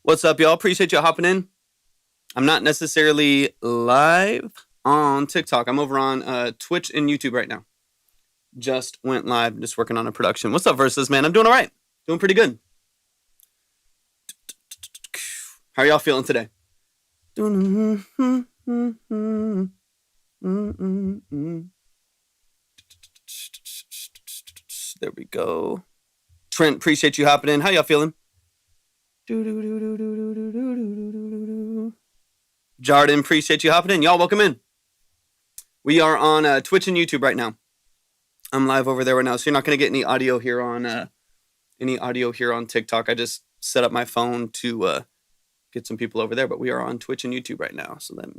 What's up, y'all? Appreciate y'all hopping in. I'm not necessarily live on TikTok. I'm over on Twitch and YouTube right now. Just went live, just working on a production. What's up, Versus, man? I'm doing all right. Doing pretty good. How are y'all feeling today? There we go. Trent, appreciate you hopping in. How y'all feeling? Jarden, appreciate you hopping in. Y'all, welcome in. We are on Twitch and YouTube right now. I'm live over there right now, so you're not going to get any audio here on TikTok. I just set up my phone to get some people over there, but we are on Twitch and YouTube right now. So let's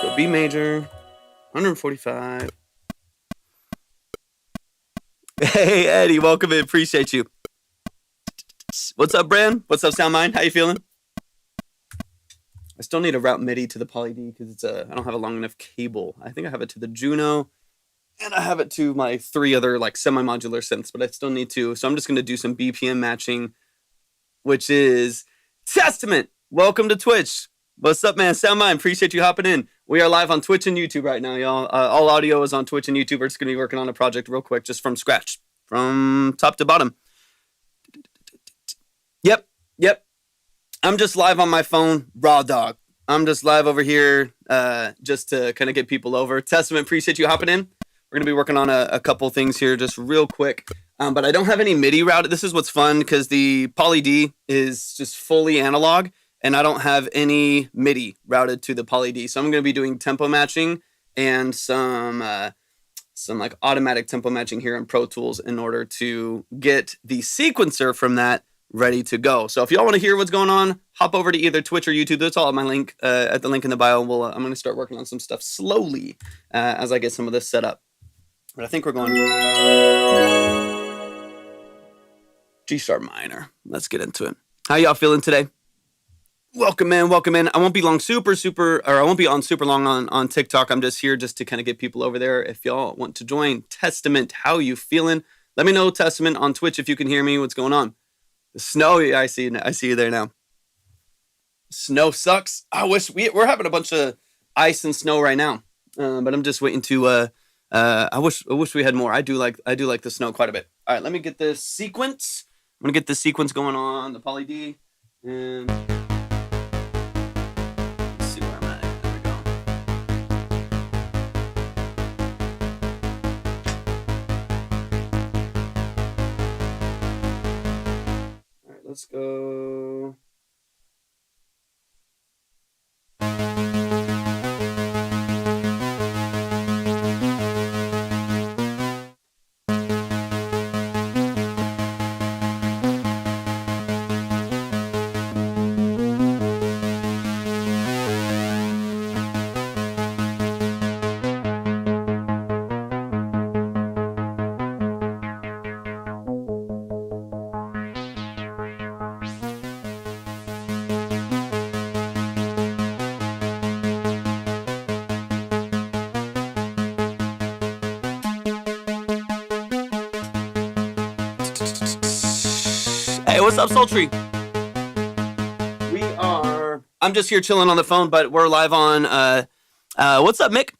go B major, 145. Hey, Eddie, welcome in. Appreciate you. What's up, Bran? What's up, Soundmind? How you feeling? I still need to route MIDI to the Poly D because I don't have a long enough cable. I think I have it to the Juno, and I have it to my 3 other like semi-modular synths, but I still need to. So I'm just going to do some BPM matching, which is Testament. Welcome to Twitch. What's up, man? Soundmind, appreciate you hopping in. We are live on Twitch and YouTube right now, y'all. All audio is on Twitch and YouTube. We're just going to be working on a project real quick, just from scratch, from top to bottom. Yep. I'm just live on my phone, raw dog. I'm just live over here just to kind of get people over. Testament, appreciate you hopping in. We're going to be working on a couple things here just real quick. But I don't have any MIDI routed. This is what's fun because the Poly D is just fully analog, and I don't have any MIDI routed to the Poly D. So I'm going to be doing tempo matching and some like automatic tempo matching here in Pro Tools in order to get the sequencer from that ready to go. So if y'all want to hear what's going on, hop over to either Twitch or YouTube. That's all at my link, at the link in the bio. I'm going to start working on some stuff slowly as I get some of this set up. But I think we're going G sharp minor. Let's get into it. How y'all feeling today? Welcome in. I won't be long, I won't be on super long on TikTok. I'm just here just to kind of get people over there. If y'all want to join Testament, how you feeling? Let me know, Testament, on Twitch if you can hear me. What's going on? The snow, yeah, I see you there now. Snow sucks. I wish we're having a bunch of ice and snow right now, but I'm just waiting to. I wish we had more. I do like the snow quite a bit. All right, let me get this sequence. I'm gonna get this sequence going on the Poly D, and let's see where I'm at. There we go. All right, let's go. Hey, what's up, Sultry? I'm just here chilling on the phone, but we're live on, what's up, Mick?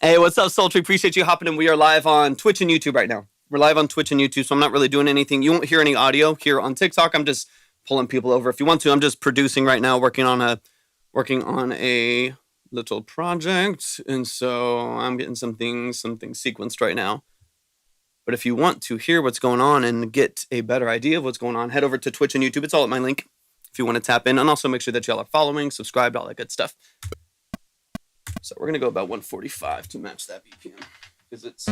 Hey, what's up, Sultry? Appreciate you hopping in. We are live on Twitch and YouTube right now. We're live on Twitch and YouTube, so I'm not really doing anything. You won't hear any audio here on TikTok. I'm just pulling people over. If you want to, I'm just producing right now, working on a little project, and so I'm getting something sequenced right now. But if you want to hear what's going on and get a better idea of what's going on, head over to Twitch and YouTube. It's all at my link if you want to tap in. And also make sure that y'all are following, subscribed, all that good stuff. So we're going to go about 145 to match that BPM. Because it's...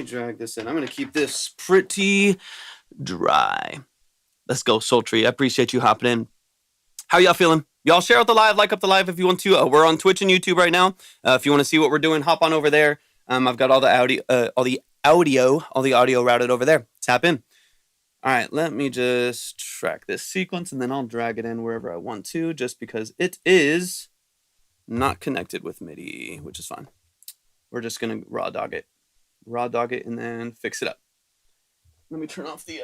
me drag this in. I'm going to keep this pretty dry. Let's go, Sultry. I appreciate you hopping in. How y'all feeling? Y'all share out the live, like up the live if you want to. We're on Twitch and YouTube right now. If you want to see what we're doing, hop on over there. I've got all the audio routed over there. Tap in. All right, let me just track this sequence and then I'll drag it in wherever I want to, just because it is not connected with MIDI, which is fine. We're just gonna raw dog it, and then fix it up. Let me turn off the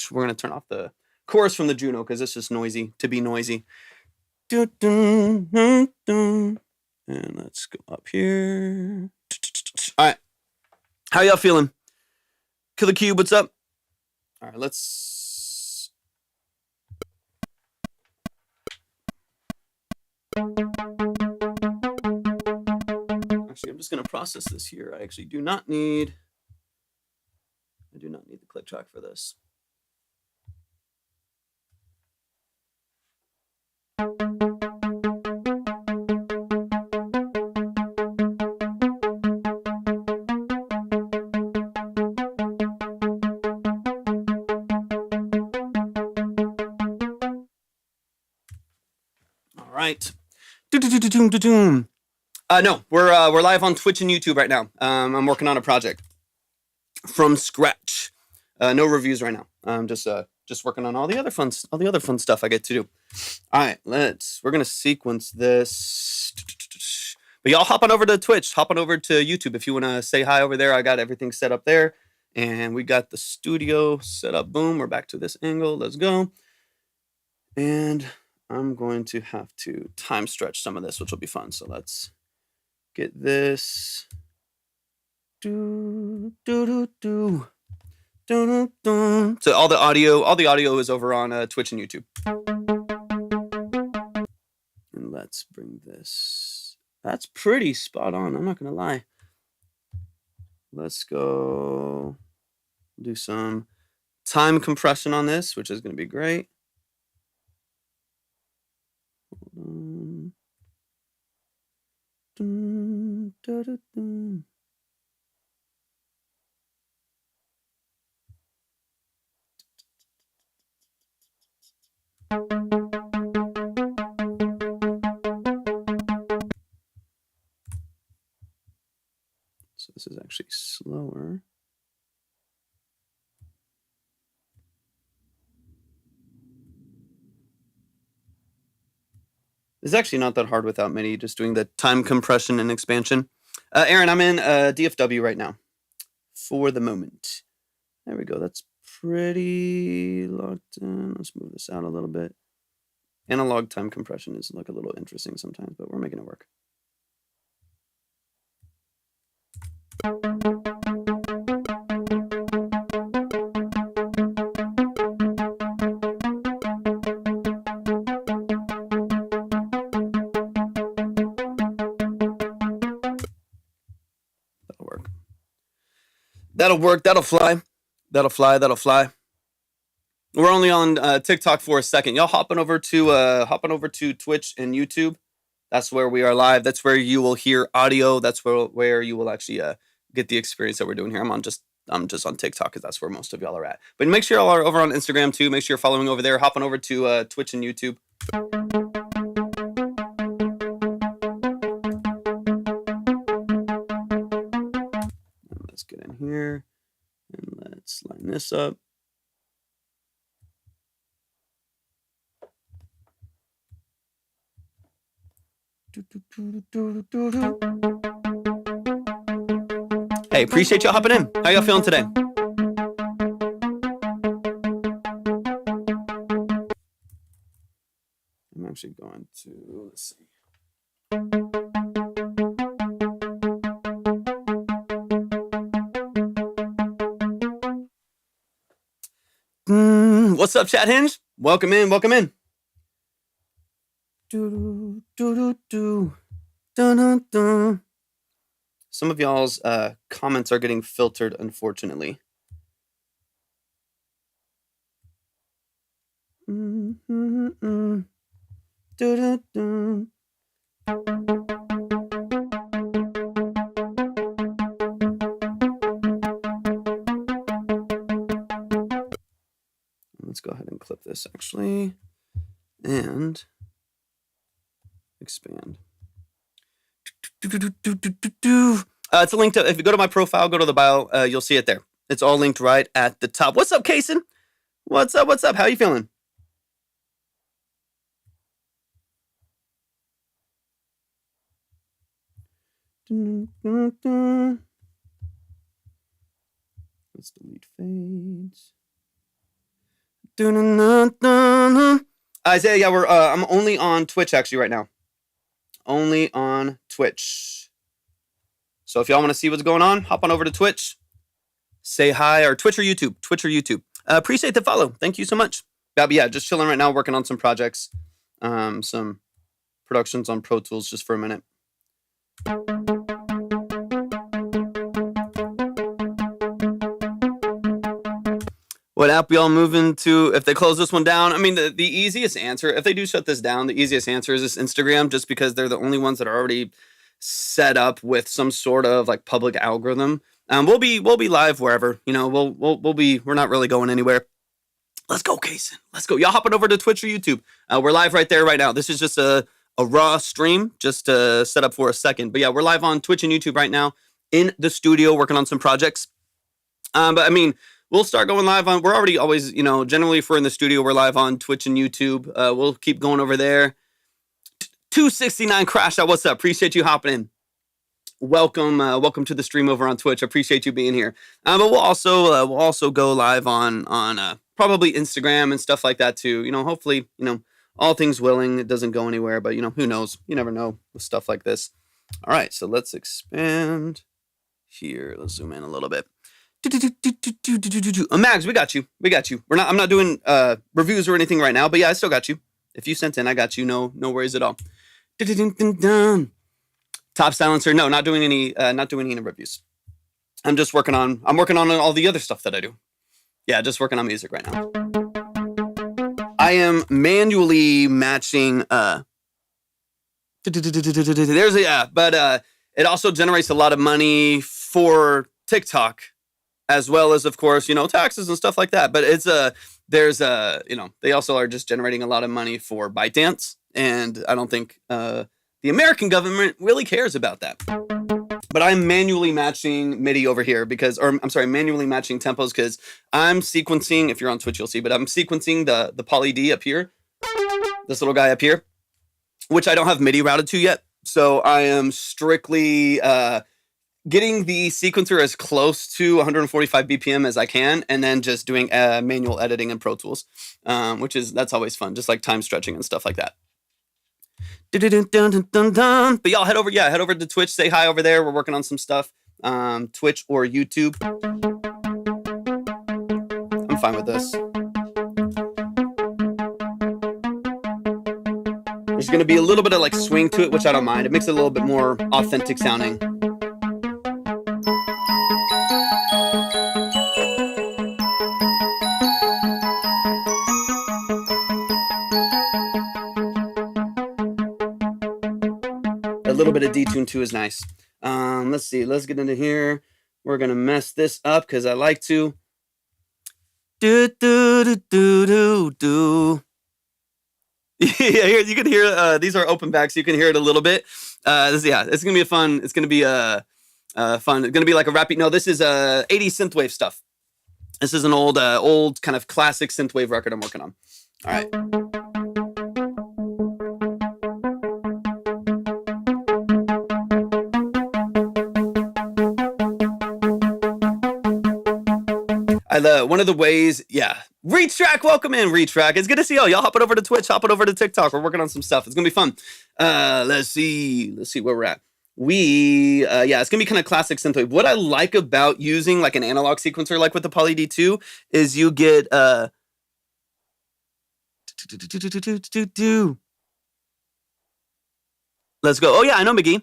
we're gonna turn off the chorus from the Juno because it's just noisy to be noisy. And let's go up here. All right, how y'all feeling? Killer Cube, what's up? All right, let's. Actually, I'm just gonna process this here. I actually do not need the click track for this. All right. No, we're live on Twitch and YouTube right now. I'm working on a project from scratch. No reviews right now. I'm just working on all the other fun stuff I get to do. All right, we're gonna sequence this. But y'all hop on over to Twitch, hop on over to YouTube if you wanna say hi over there. I got everything set up there, and we got the studio set up. Boom, we're back to this angle. Let's go. And I'm going to have to time stretch some of this, which will be fun. So let's get this. So all the audio is over on Twitch and YouTube. And let's bring this. That's pretty spot on. I'm not gonna lie. Let's go do some time compression on this, which is gonna be great. So this is actually slower. It's actually not that hard without MIDI, just doing the time compression and expansion. Aaron, I'm in DFW right now for the moment. There we go. That's pretty locked in. Let's move this out a little bit. Analog time compression is like a little interesting sometimes, but we're making it work. That'll work. That'll fly. We're only on TikTok for a second. Y'all hopping over to Twitch and YouTube. That's where we are live. That's where you will hear audio. That's where you will actually get the experience that we're doing here. I'm just on TikTok because that's where most of y'all are at. But make sure y'all are over on Instagram too. Make sure you're following over there. Hopping over to Twitch and YouTube. Let's get in here and let's line this up. Hey, appreciate y'all hopping in. How y'all feeling today? I'm actually going to, let's see. What's up, Chat Hinge? Welcome in. Some of y'all's comments are getting filtered, unfortunately. this actually and expand. It's a link to, if you go to my profile, go to the bio, you'll see it there. It's all linked right at the top. What's up, Kason? What's up? What's up? How you feeling? Let's delete fades. Isaiah, yeah, I'm only on Twitch actually right now. Only on Twitch. So if y'all want to see what's going on, hop on over to Twitch. Say hi, or Twitch or YouTube. Twitch or YouTube. Appreciate the follow. Thank you so much. But yeah, just chilling right now, working on some projects. Some productions on Pro Tools just for a minute. What app y'all moving to if they close this one down? I mean, the easiest answer, if they do shut this down, the easiest answer is this Instagram, just because they're the only ones that are already set up with some sort of like public algorithm. We'll be live wherever, you know, we're not really going anywhere. Let's go, Kason. Let's go. Y'all hopping over to Twitch or YouTube. We're live right there right now. This is just a raw stream just to set up for a second. But yeah, we're live on Twitch and YouTube right now in the studio working on some projects. But I mean, we'll start going live on, we're already always, you know, generally if we're in the studio, we're live on Twitch and YouTube. We'll keep going over there. 269 Crash Out, what's up? Appreciate you hopping in. Welcome to the stream over on Twitch. Appreciate you being here. But we'll also go live on probably Instagram and stuff like that too. You know, hopefully, you know, all things willing, it doesn't go anywhere, but you know, who knows? You never know with stuff like this. All right, so let's expand here. Let's zoom in a little bit. Mags, we got you. I'm not doing reviews or anything right now, but yeah, I still got you. If you sent in, I got you. No worries at all. Top silencer. No, not doing any reviews. I'm working on all the other stuff that I do. Yeah, just working on music right now. I am manually matching but it also generates a lot of money for TikTok, as well as, of course, you know, taxes and stuff like that. But it's you know, they also are just generating a lot of money for ByteDance, and I don't think the American government really cares about that. But I'm manually matching MIDI over here manually matching tempos because I'm sequencing. If you're on Twitch, you'll see, but I'm sequencing the Poly D up here, this little guy up here, which I don't have MIDI routed to yet. So I am strictly getting the sequencer as close to 145 BPM as I can, and then just doing manual editing in Pro Tools, that's always fun, just like time stretching and stuff like that. But y'all head over to Twitch, say hi over there. We're working on some stuff. Twitch or YouTube. I'm fine with this. There's going to be a little bit of like swing to it, which I don't mind. It makes it a little bit more authentic sounding. A little bit of detune too is nice. Let's see. Let's get into here. We're gonna mess this up because I like to. Do do do do do do. Yeah, you can hear. These are open backs. You can hear it a little bit. It's gonna be fun. It's gonna be fun. It's gonna be like a rappy. No, this is 80s synthwave stuff. This is an old kind of classic synthwave record I'm working on. All right. One of the ways, yeah. Retrack, welcome in, Retrack. It's good to see y'all. Y'all hopping over to Twitch, hopping over to TikTok. We're working on some stuff. It's gonna be fun. Let's see where we're at. It's gonna be kind of classic synthwave. What I like about using like an analog sequencer, like with the Poly D2, is you get Let's go. Oh yeah, I know McGee.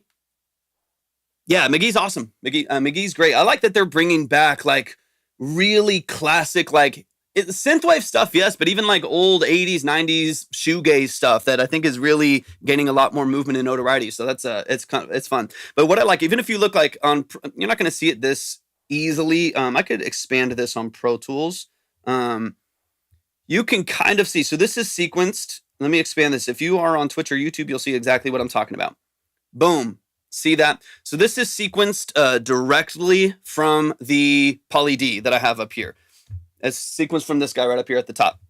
Yeah, McGee's awesome. McGee's great. I like that they're bringing back like really classic, like synthwave stuff, yes, but even like old 80s, 90s shoegaze stuff that I think is really gaining a lot more movement and notoriety. So that's it's fun. But what I like, even if you look like on, you're not going to see it this easily. I could expand this on Pro Tools. you can kind of see. So this is sequenced. Let me expand this. If you are on Twitch or YouTube, you'll see exactly what I'm talking about. Boom. See that? So this is sequenced directly from the Poly D that I have up here. It's sequenced from this guy right up here at the top.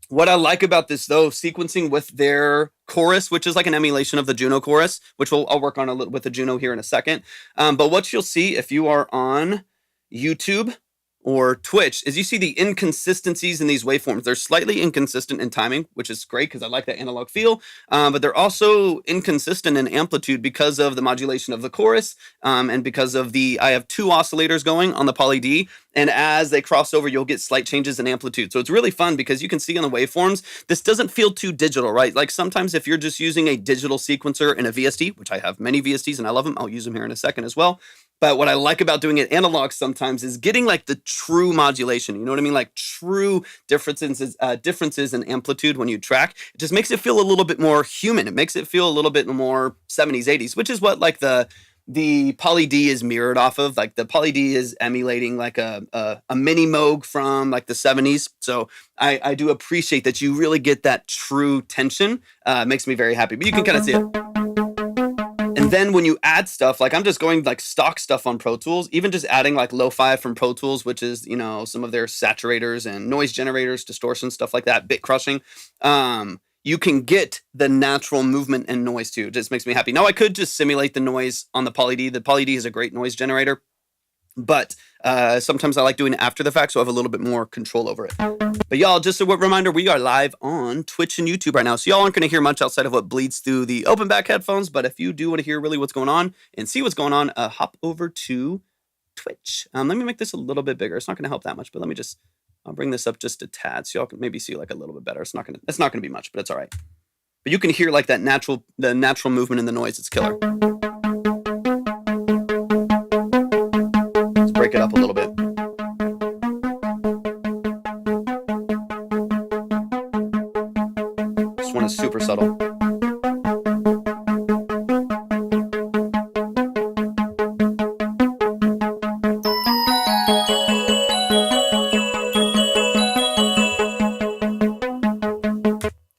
What I like about this, though, sequencing with their chorus, which is like an emulation of the Juno chorus, which I'll work on a little with the Juno here in a second. But what you'll see if you are on YouTube or Twitch is you see the inconsistencies in these waveforms. They're slightly inconsistent in timing, which is great because I like that analog feel, but they're also inconsistent in amplitude because of the modulation of the chorus and because of I have two oscillators going on the Poly D, and as they cross over, you'll get slight changes in amplitude. So it's really fun because you can see on the waveforms, this doesn't feel too digital, right? Like sometimes if you're just using a digital sequencer in a VST, which I have many VSTs and I love them, I'll use them here in a second as well. But what I like about doing it analog sometimes is getting like the true modulation. You know what I mean? Like true differences in amplitude when you track. It just makes it feel a little bit more human. It makes it feel a little bit more 70s, 80s, which is what like the Poly D is mirrored off of. Like the Poly D is emulating like a mini Moog from like the 70s. So I do appreciate that you really get that true tension. Makes me very happy. But you can kind of see it. And then when you add stuff, like I'm just going like stock stuff on Pro Tools, even just adding like lo-fi from Pro Tools, which is, you know, some of their saturators and noise generators, distortion, stuff like that, bit crushing. You can get the natural movement and noise too. It just makes me happy. Now I could just simulate the noise on the Poly D. The Poly D is a great noise generator, but sometimes I like doing it after the fact, so I have a little bit more control over it. But y'all, just a reminder, we are live on Twitch and YouTube right now, so y'all aren't going to hear much outside of what bleeds through the open back headphones, but if you do want to hear really what's going on and see what's going on, hop over to Twitch. Let me make this a little bit bigger. It's not going to help that much, but I'll bring this up just a tad so y'all can maybe see like a little bit better. It's not going to be much, but it's all right. But you can hear like the natural movement in the noise. It's killer. Let's break it up a little bit. This one is super subtle.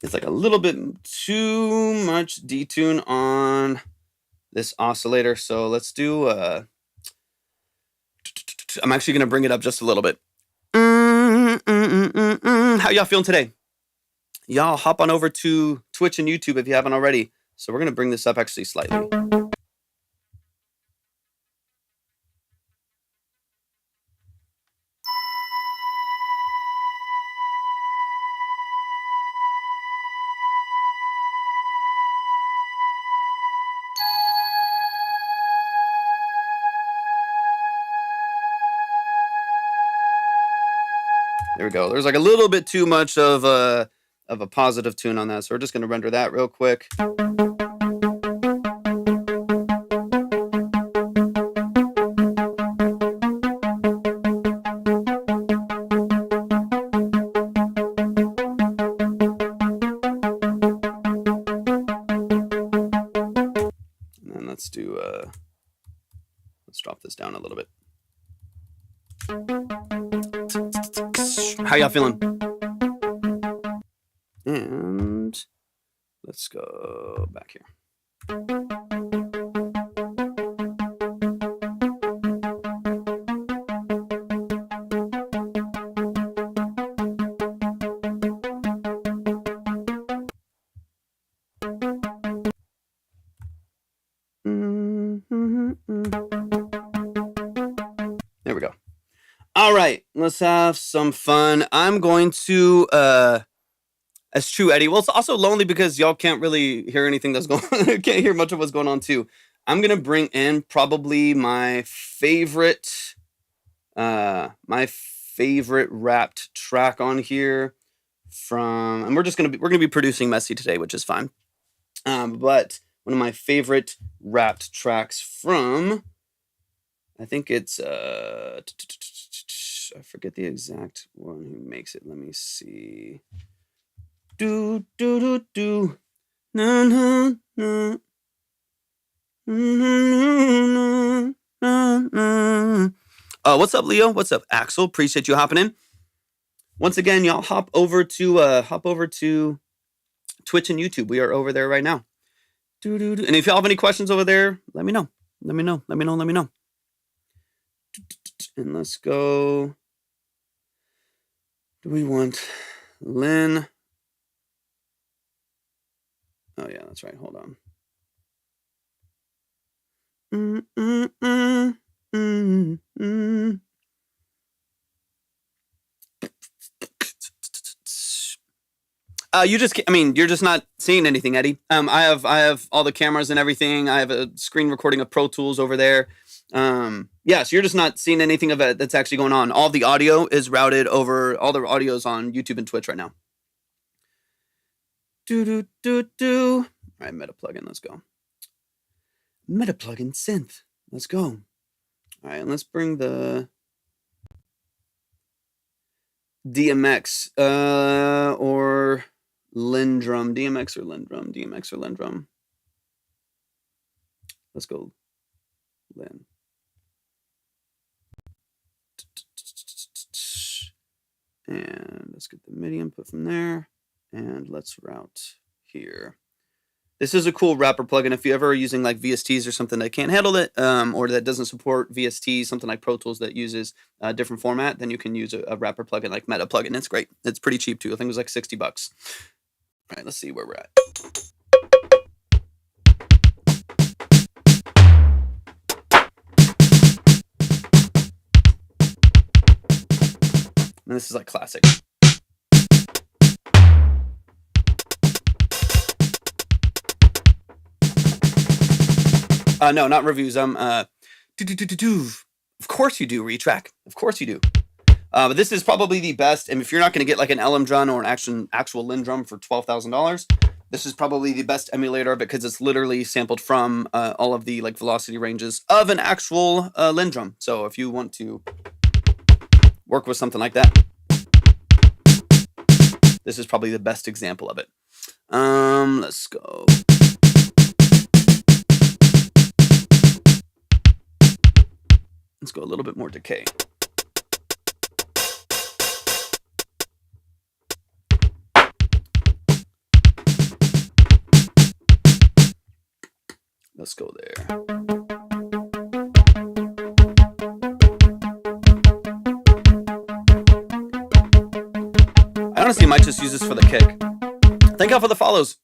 It's like a little bit too much detune on this oscillator. So let's do, I'm actually going to bring it up just a little bit. How y'all feeling today? Y'all hop on over to Twitch and YouTube if you haven't already. So we're going to bring this up actually slightly. There we go. There's like a little bit too much of a positive tune on that. So we're just going to render that real quick. And then let's do, let's drop this down a little bit. How y'all feeling? And let's go back here. There we go. All right, let's have some fun. I'm going to, as True Eddie. Well, it's also lonely because y'all can't really hear anything that's going on. Can't hear much of what's going on too. I'm going to bring in probably my favorite wrapped track on here and we're going to be producing messy today, which is fine. But one of my favorite wrapped tracks from, I think it's, I forget the exact one who makes it. Let me see. Do do do do. Na na na. What's up, Leo? What's up, Axel? Appreciate you hopping in. once again, y'all hop over to Twitch and YouTube. We are over there right now. And if y'all have any questions over there, let me know. Let me know. And let's go. Do we want Lynn? Oh yeah, that's right. Hold on. You're just not seeing anything, Eddie. I have all the cameras and everything. I have a screen recording of Pro Tools over there. So you're just not seeing anything of it that's actually going on. All the audio is routed over, all the audio's on YouTube and Twitch right now. All right, meta plugin, let's go. Meta plugin synth, let's go. All right, let's bring the DMX or Lindrum. DMX or Lindrum. Let's go Lin. And let's get the MIDI input from there. And let's route here. This is a cool wrapper plugin. If you ever are using like VSTs or something that can't handle it, or that doesn't support VST, something like Pro Tools that uses a different format, then you can use a wrapper plugin like Meta plugin. It's great. It's pretty cheap too. I think it was like $60. All right, let's see where we're at. And this is like classic. No, not reviews. Of course you do, Retrack. Of course you do. But this is probably the best. And if you're not going to get like an LM drum or an actual Lin drum for $12,000, this is probably the best emulator of it because it's literally sampled from all of the like velocity ranges of an actual Lin drum. So if you want to work with something like that, this is probably the best example of it. Let's go. Let's go a little bit more decay. Let's go there. I honestly might just use this for the kick. Thank y'all for the follows.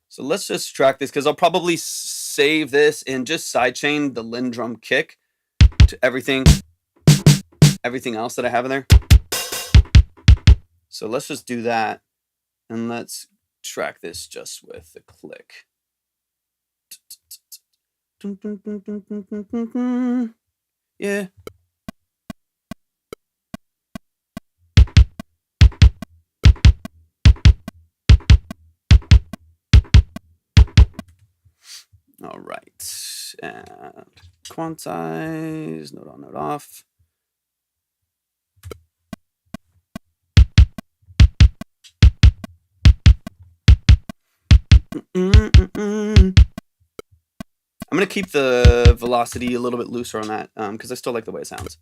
So let's just track this because I'll probably save this and just sidechain the Lin drum kick to everything else that I have in there. So let's just do that and let's track this just with the click. Yeah. All right, and quantize, note on, note off. I'm gonna keep the velocity a little bit looser on that because I still like the way it sounds.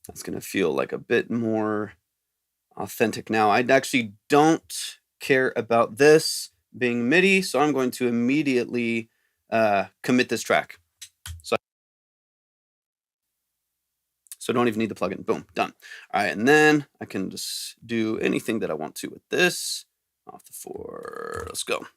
That's gonna feel like a bit more authentic now. I actually don't care about this being MIDI, so I'm going to immediately commit this track. So don't even need the plugin. Boom, done. All right, and then I can just do anything that I want to with this. Off the 4, let's go.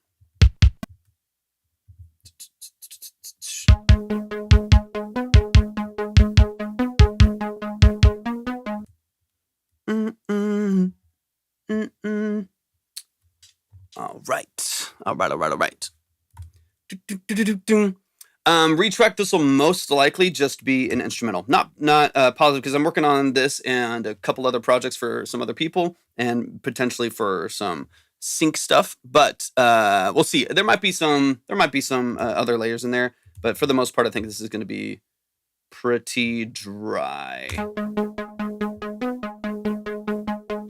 All right. Retrack, this will most likely just be an instrumental, not positive, because I'm working on this and a couple other projects for some other people and potentially for some sync stuff, but we'll see. There might be some other layers in there, but for the most part, I think this is going to be pretty dry.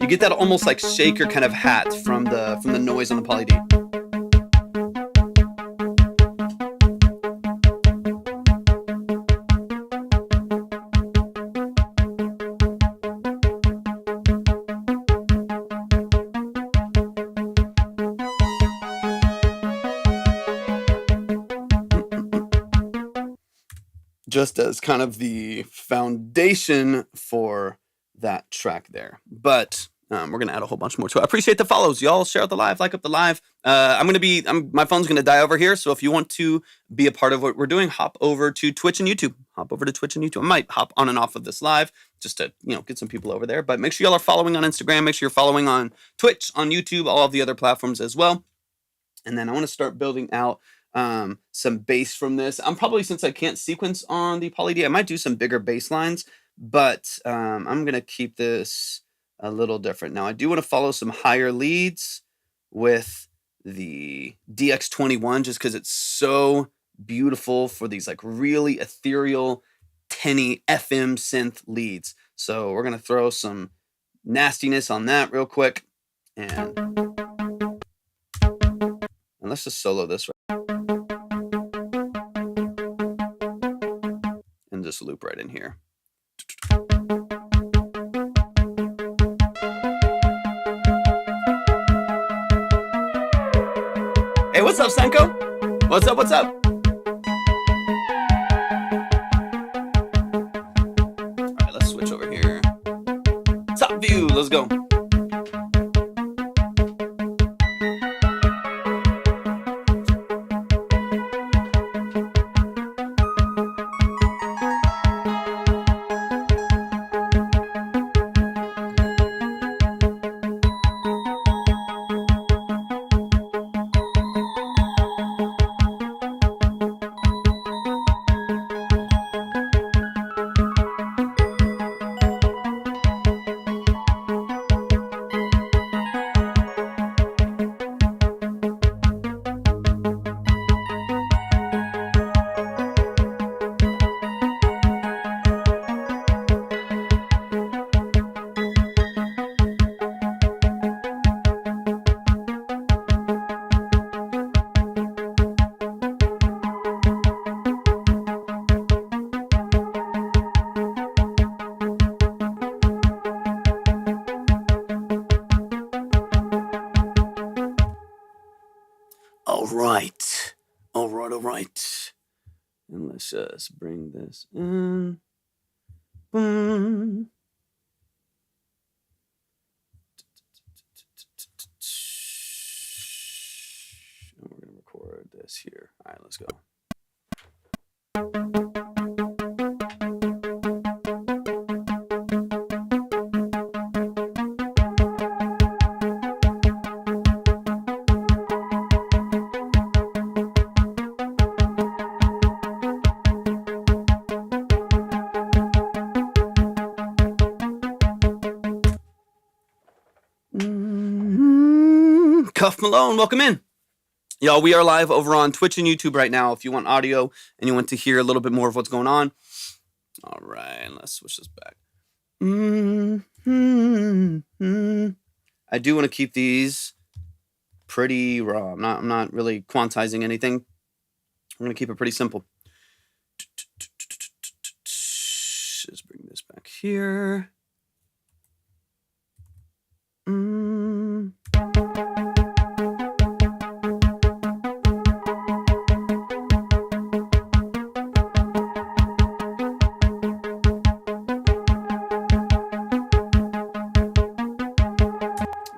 You get that almost like shaker kind of hat from the noise on the Poly D. Just as kind of the foundation for that track there. But we're going to add a whole bunch more to it. I appreciate the follows. Y'all share out the live, like up the live. My phone's going to die over here. So if you want to be a part of what we're doing, hop over to Twitch and YouTube. I might hop on and off of this live just to, get some people over there. But make sure y'all are following on Instagram. Make sure you're following on Twitch, on YouTube, all of the other platforms as well. And then I want to start building out some bass from this. I'm probably, since I can't sequence on the Poly D, I might do some bigger bass lines, but I'm going to keep this a little different. Now, I do want to follow some higher leads with the DX21 just because it's so beautiful for these like really ethereal, tinny FM synth leads. So we're going to throw some nastiness on that real quick. And let's just solo this and just loop right in here. Hey, what's up, Senko? What's up? What's up? All right, let's switch over here. Top view, let's go. All right. And let's just bring this in. Boom. And we're going to record this here. All right, let's go. Cuff Malone, welcome in. Y'all, we are live over on Twitch and YouTube right now. If you want audio and you want to hear a little bit more of what's going on. All right, let's switch this back. I do want to keep these pretty raw. I'm not really quantizing anything. I'm going to keep it pretty simple. Let's bring this back here.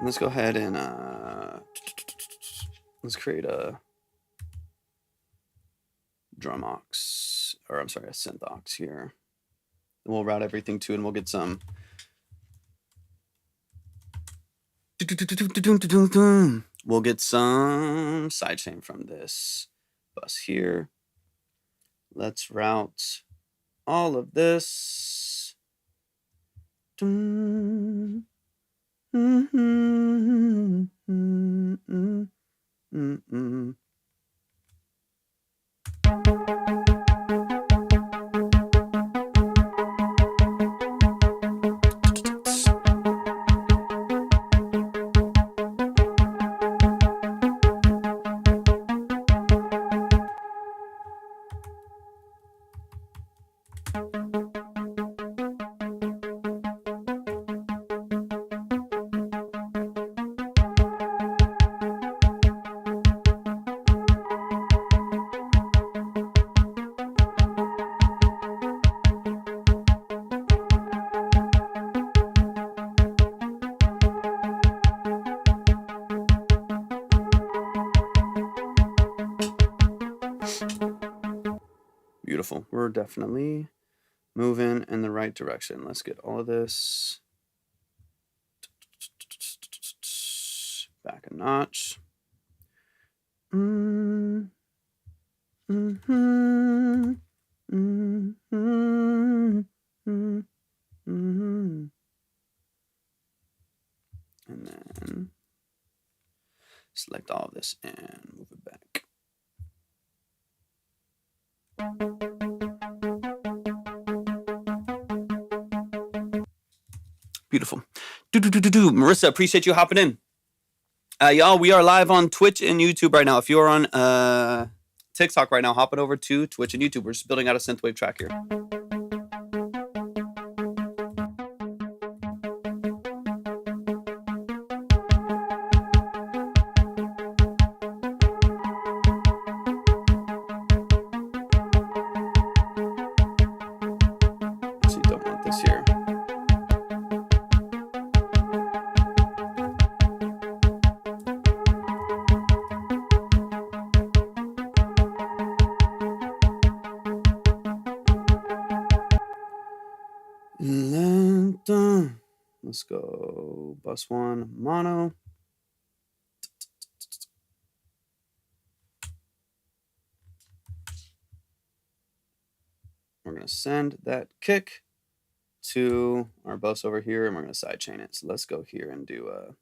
Let's go ahead and let's create a drum aux, or I'm sorry, a synth aux here. And we'll route everything to, and we'll get some. We'll get some sidechain from this bus here. Let's route all of this. Beautiful. We're definitely moving in the right direction. Let's get all of this back a notch. And then select all of this and move it back. Beautiful. Marissa, appreciate you hopping in. Y'all, we are live on Twitch and YouTube right now. If you're on TikTok right now, hop it over to Twitch and YouTube. We're just building out a synthwave track here. Actually, don't want this here. Let's go bus 1 mono. We're going to send that kick to our bus over here, and we're going to sidechain it. So let's go here and do a...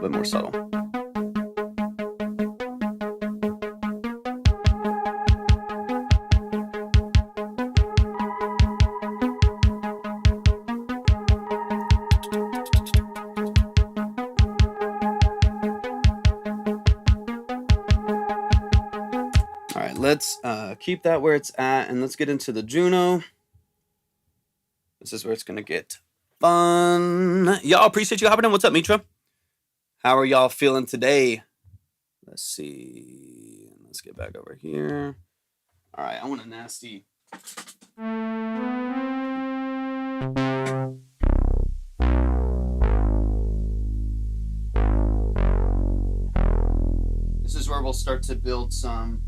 More subtle. All right, let's keep that where it's at, and let's get into the Juno. This is where it's gonna get fun. Y'all, appreciate you hopping in. What's up, Mitra? How are y'all feeling today? Let's see. Let's get back over here. All right, I want a nasty. This is where we'll start to build some.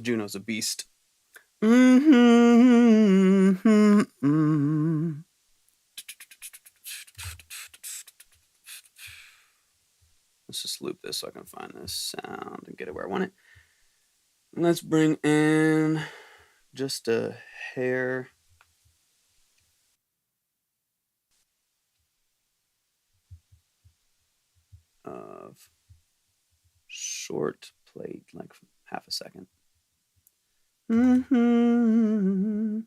The Juno's a beast. Mm-hmm. Let's just loop this so I can find this sound and get it where I want it. Let's bring in just a hair of short plate, like half a second. Mm-hmm.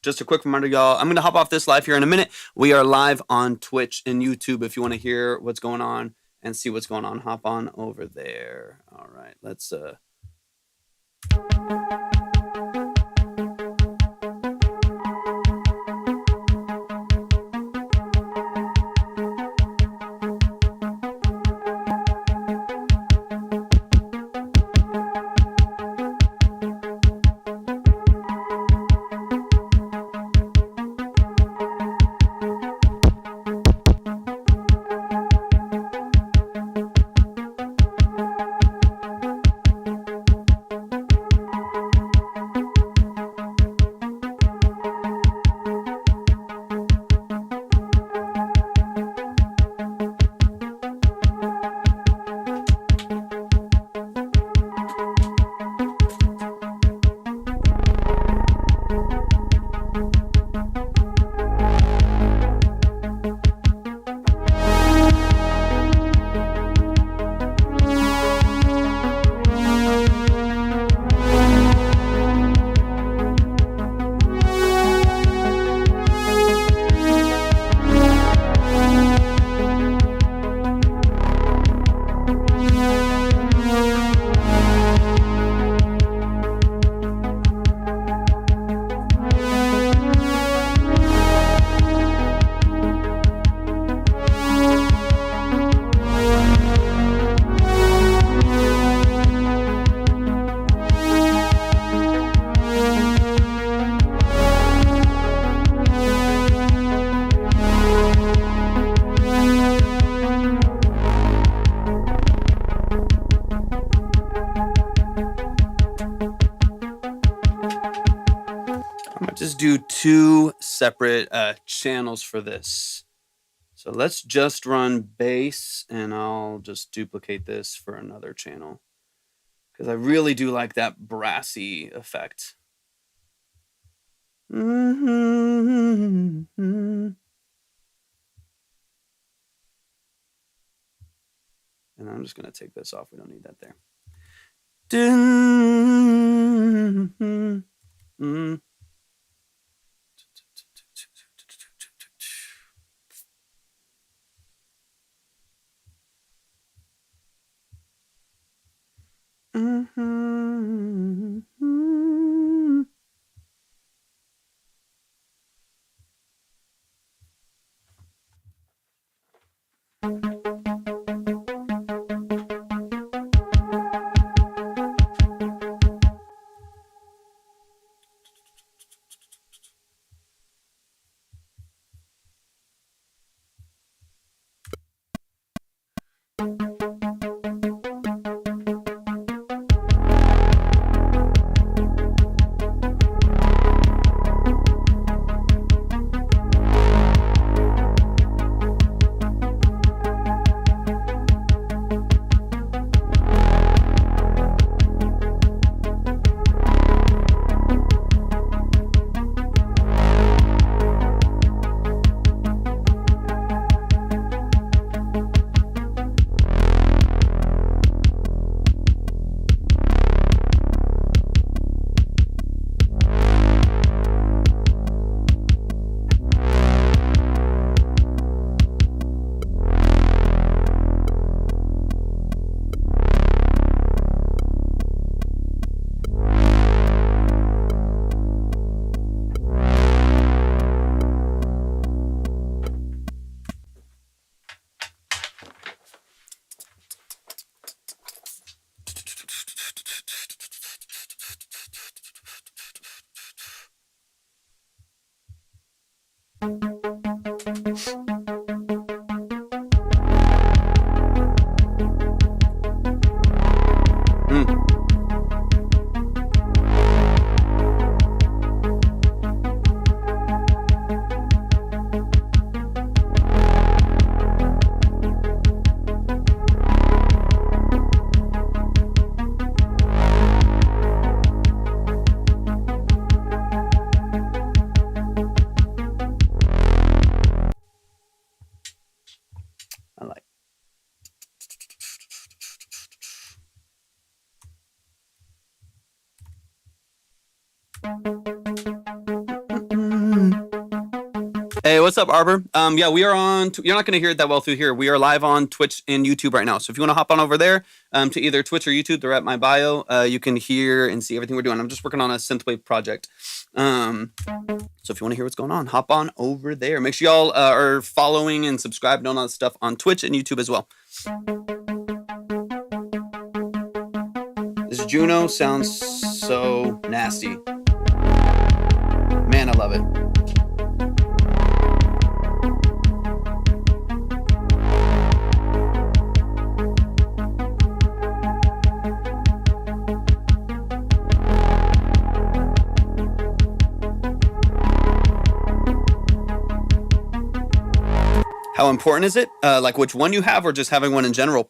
Just a quick reminder, y'all. I'm going to hop off this live here in a minute. We are live on Twitch and YouTube. If you want to hear what's going on and see what's going on, hop on over there. All right, let's do two separate channels for this. So let's just run bass, and I'll just duplicate this for another channel because I really do like that brassy effect. And I'm just going to take this off. We don't need that there. Mm. I like. Hey, what's up, Arbor? Yeah, we are on. You're not going to hear it that well through here. We are live on Twitch and YouTube right now. So if you want to hop on over there to either Twitch or YouTube, they're at my bio. You can hear and see everything we're doing. I'm just working on a synthwave project. So if you want to hear what's going on, hop on over there. Make sure y'all are following and subscribing on all that stuff on Twitch and YouTube as well. This Juno sounds so nasty. Man, I love it. How important is it? Like which one you have or just having one in general?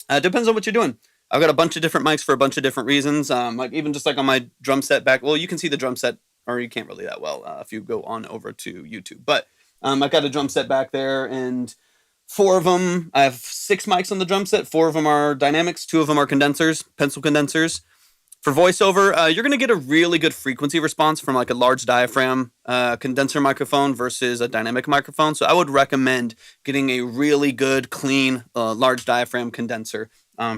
Depends on what you're doing. I've got a bunch of different mics for a bunch of different reasons. Like even just like on my drum set back. Well, you can see the drum set, or you can't really that well if you go on over to YouTube. But I've got a drum set back there, and 4 of them. I have 6 mics on the drum set. 4 of them are dynamics. 2 of them are condensers, pencil condensers. For voiceover, you're going to get a really good frequency response from like a large diaphragm condenser microphone versus a dynamic microphone. So I would recommend getting a really good, clean, large diaphragm condenser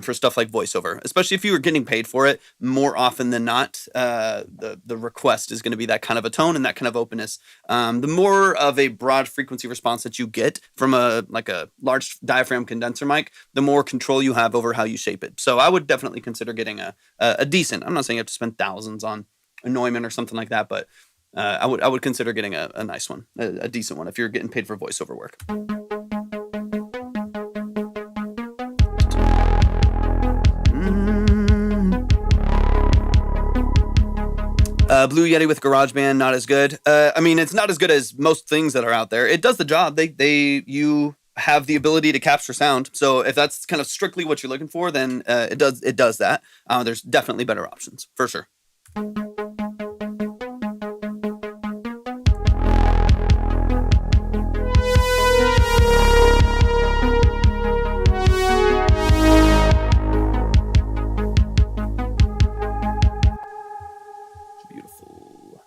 for stuff like voiceover, especially if you were getting paid for it. More often than not, the request is going to be that kind of a tone and that kind of openness. The more of a broad frequency response that you get from a large diaphragm condenser mic, the more control you have over how you shape it. So I would definitely consider getting a decent. I'm not saying you have to spend thousands on a Neumann or something like that, but I would consider getting a nice one, a decent one if you're getting paid for voiceover work. Blue Yeti with GarageBand, not as good. I mean, it's not as good as most things that are out there. It does the job. You have the ability to capture sound. So if that's kind of strictly what you're looking for, then it does that. There's definitely better options for sure. Beautiful.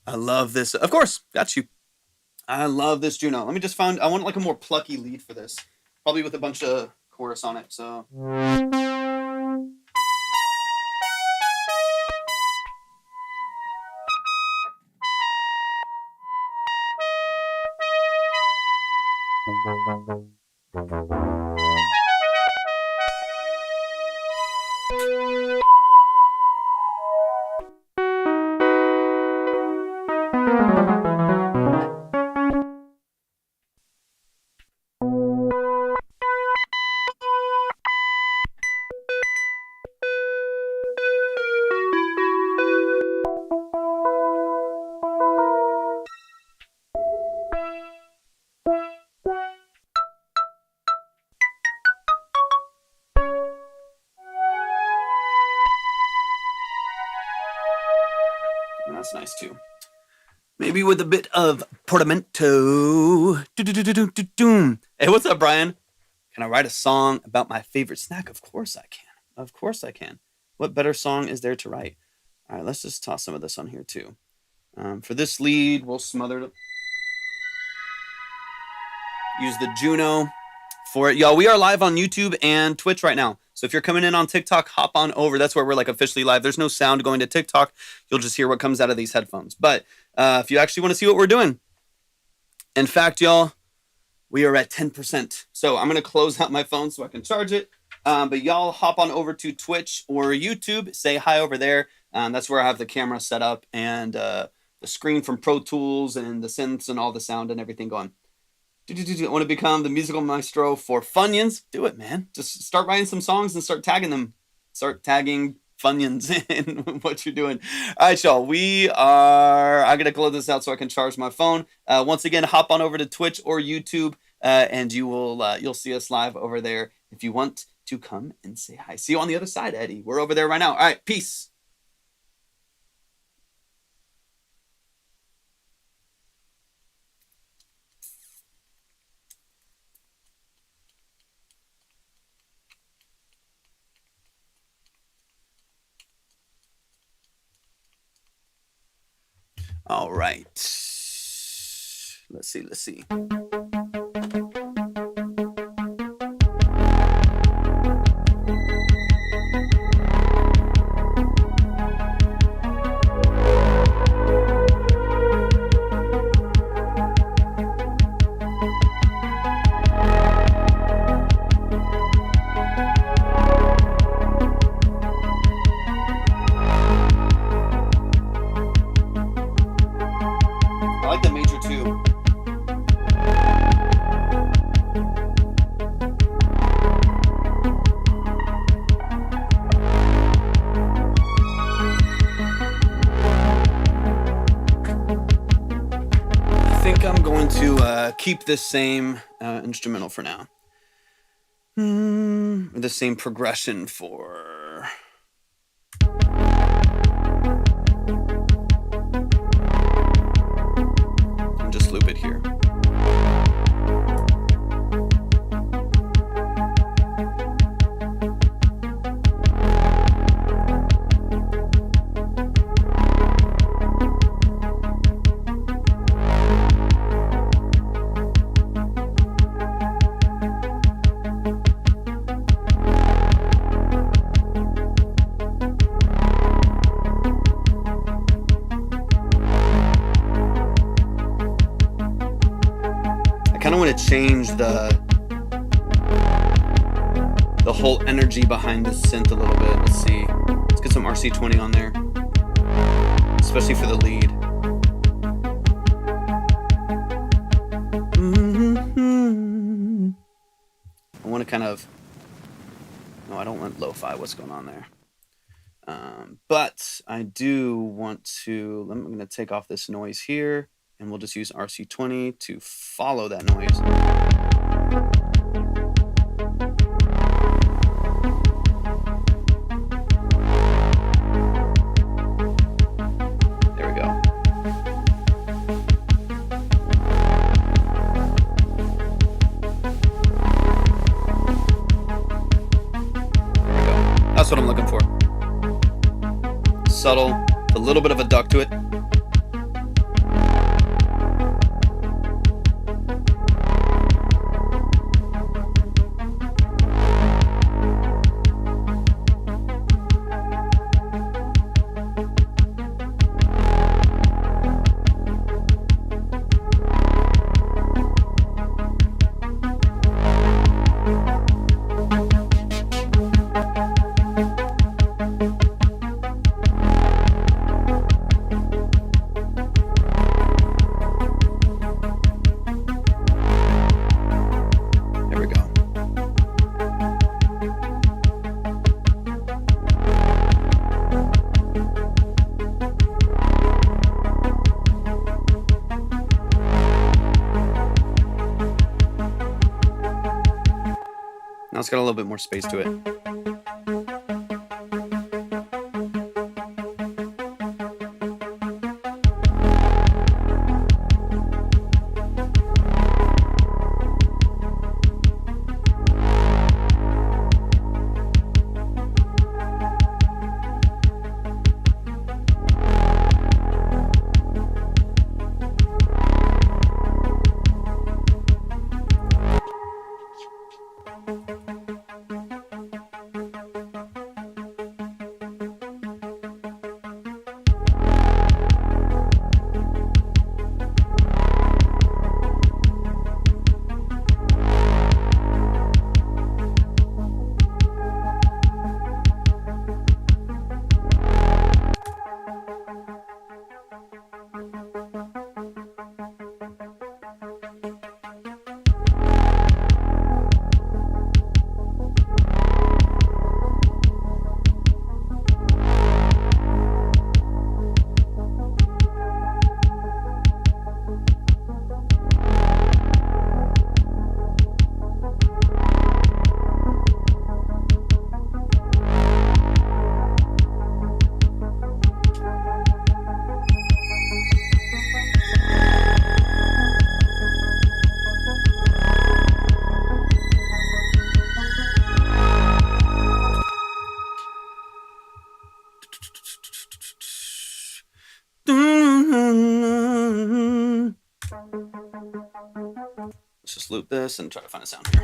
I love this. Of course, got you. I love this Juno. Let me just find. I want like a more plucky lead for this, probably with a bunch of chorus on it. So. That's nice too. Maybe with a bit of portamento. Hey, what's up, Brian? Can I write a song about my favorite snack? Of course I can. Of course I can. What better song is there to write? All right, let's just toss some of this on here too. For this lead, we'll smother it. Use the Juno for it. Y'all, we are live on YouTube and Twitch right now. So if you're coming in on TikTok, hop on over. That's where we're like officially live. There's no sound going to TikTok. You'll just hear what comes out of these headphones. But if you actually want to see what we're doing, in fact, y'all, we are at 10%. So I'm going to close out my phone so I can charge it. But y'all hop on over to Twitch or YouTube. Say hi over there. That's where I have the camera set up and the screen from Pro Tools and the synths and all the sound and everything going. I want to become the musical maestro for Funyuns. Do it, man. Just start writing some songs and start tagging them. Start tagging Funyuns in what you're doing. All right, y'all. I'm going to close this out so I can charge my phone. Once again, hop on over to Twitch or YouTube, and you'll see us live over there if you want to come and say hi. See you on the other side, Eddie. We're over there right now. All right, peace. All right. Let's see. I like the major too. I think I'm going to keep this same instrumental for now. The same progression for... Just loop it here. I kind of want to change the whole energy behind this synth a little bit. Let's see. Let's get some RC20 on there, especially for the lead. I want to kind of... No, I don't want lo-fi. What's going on there? But I do want to... I'm going to take off this noise here, and we'll just use RC20 to follow that noise. There we go. There we go. That's what I'm looking for. Subtle, a little bit of a duck to it. Now it's got a little bit more space to it. just loop this and try to find a sound here.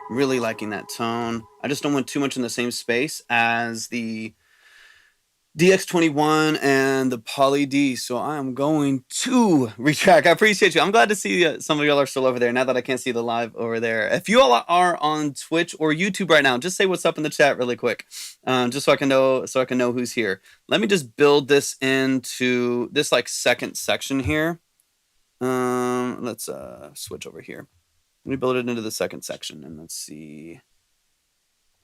Really liking that tone. I just don't want too much in the same space as the DX21 and the Poly D, so I am going to retrack. I appreciate you. I'm glad to see some of y'all are still over there now that I can't see the live over there. If you all are on Twitch or YouTube right now, just say what's up in the chat really quick, just so I can know who's here. Let me just build this into this like second section here. Let's switch over here. Let me build it into the second section, and let's see.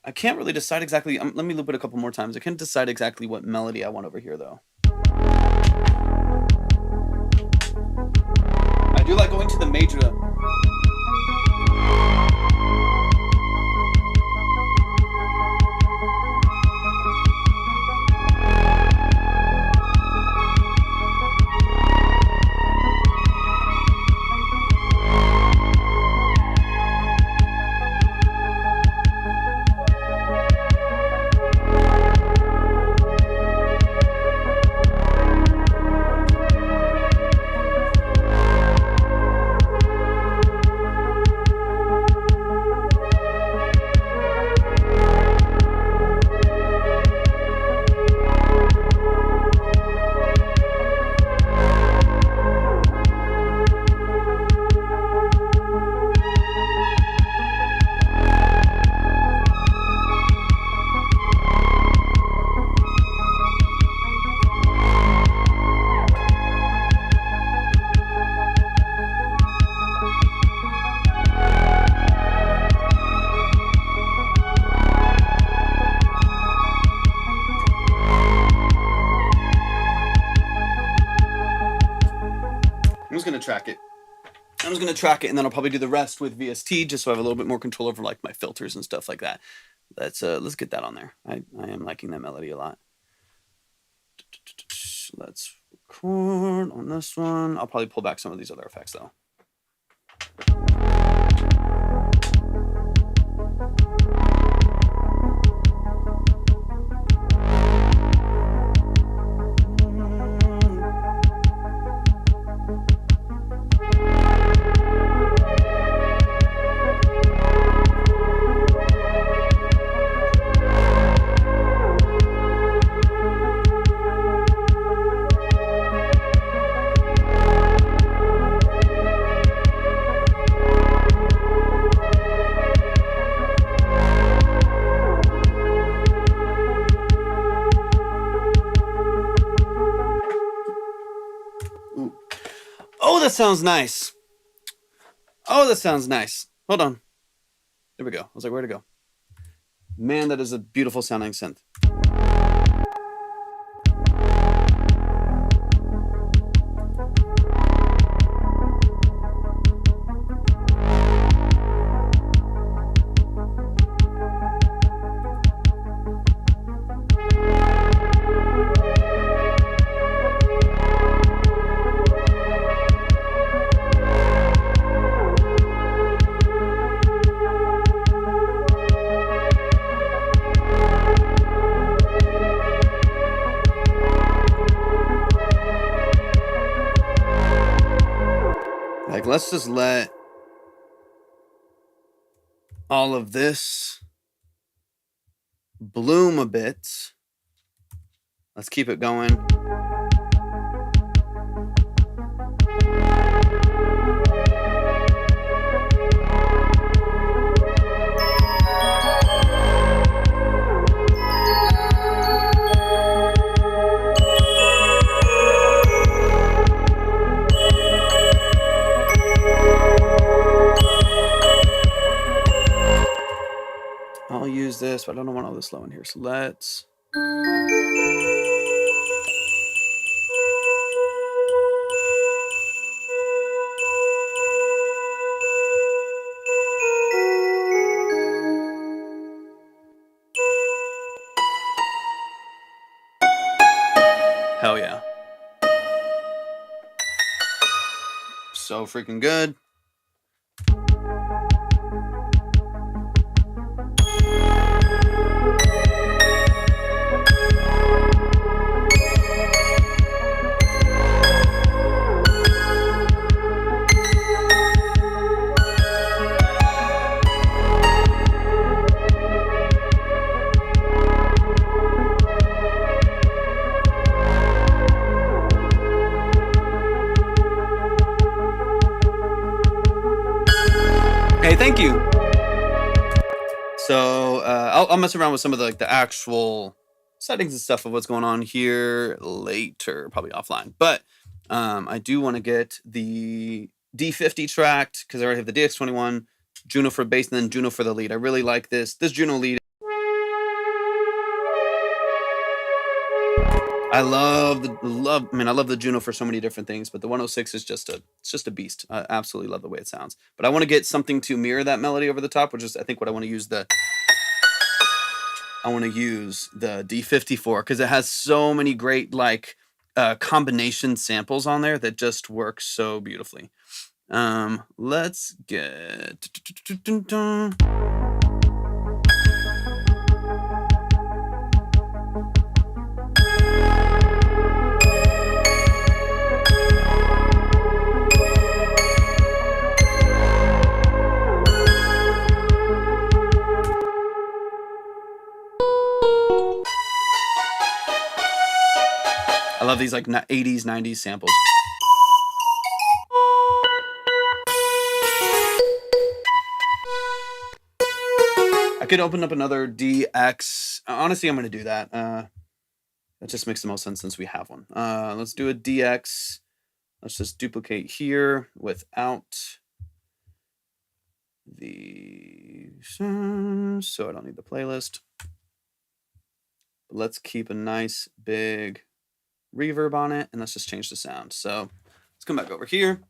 I can't really decide exactly. Let me loop it a couple more times. I can't decide exactly what melody I want over here, though. I do like going to the major. I'm just gonna track it, and then I'll probably do the rest with VST, just so I have a little bit more control over like my filters and stuff like that. Let's get that on there. I am liking that melody a lot. Let's record on this one. I'll probably pull back some of these other effects though. sounds nice. Oh, that sounds nice. Hold on. There we go. I was like, where'd it go? Man, that is a beautiful sounding synth. Like, let's just let all of this bloom a bit. Let's keep it going. I'll use this, but I don't want all this low in here. So let's. Hell yeah. So freaking good. Hey, thank you. So I'll mess around with some of the actual settings and stuff of what's going on here later, probably offline. But I do want to get the D50 tracked because I already have the DX21, Juno for bass, and then Juno for the lead. I really like this. This Juno lead. I love the Juno for so many different things, but the 106 is just a beast. I absolutely love the way it sounds. But I want to get something to mirror that melody over the top, which is I think what I want to use the D50 for, because it has so many great combination samples on there that just work so beautifully. Let's get I love these 80s, 90s samples. I could open up another DX. Honestly, I'm going to do that. That just makes the most sense since we have one. Let's do a DX. Let's just duplicate here without the... So I don't need the playlist. But let's keep a nice big reverb on it, and let's just change the sound. So let's come back over here.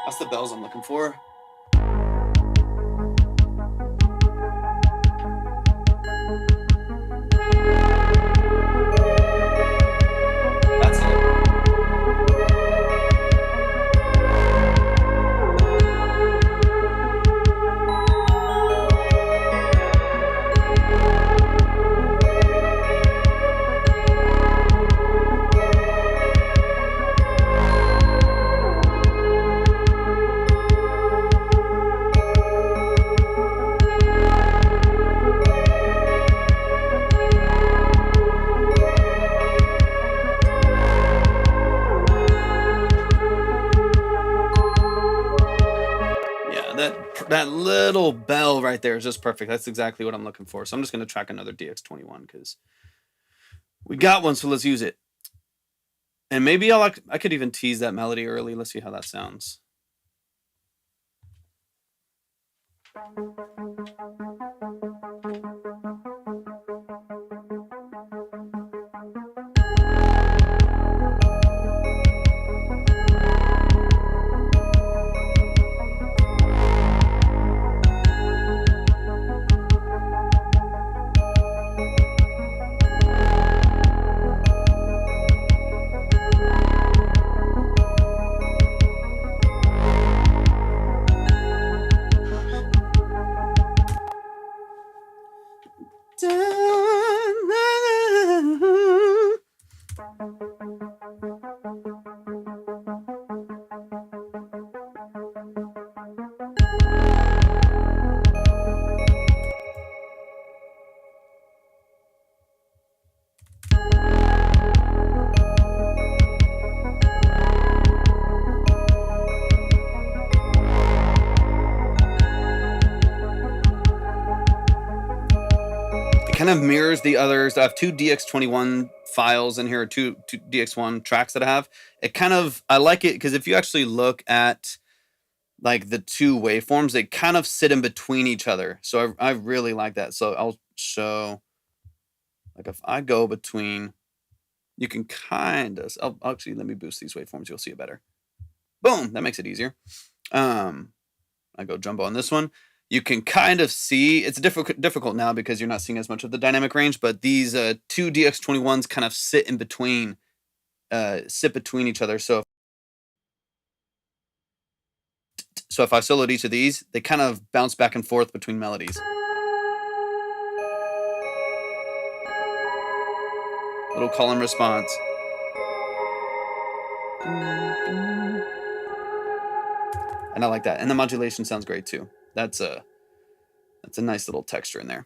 That's the bells I'm looking for. that little bell right there is just perfect. That's exactly what I'm looking for. So I'm just going to track another DX21 because we got one. So let's use it. And maybe I could even tease that melody early. Let's see how that sounds. Kind of mirrors the others. I have two DX21 files in here, two DX1 tracks that I have. It kind of, I like it because if you actually look at like the two waveforms, they kind of sit in between each other. So I really like that. So I'll show, like if I go between, you can kind of, actually let me boost these waveforms. You'll see it better. Boom, that makes it easier. I go jumbo on this one. You can kind of see, it's difficult now because you're not seeing as much of the dynamic range, but these two DX21s kind of sit between each other. So if I soloed each of these, they kind of bounce back and forth between melodies. Little call and response. And I like that. And the modulation sounds great too. That's a nice little texture in there.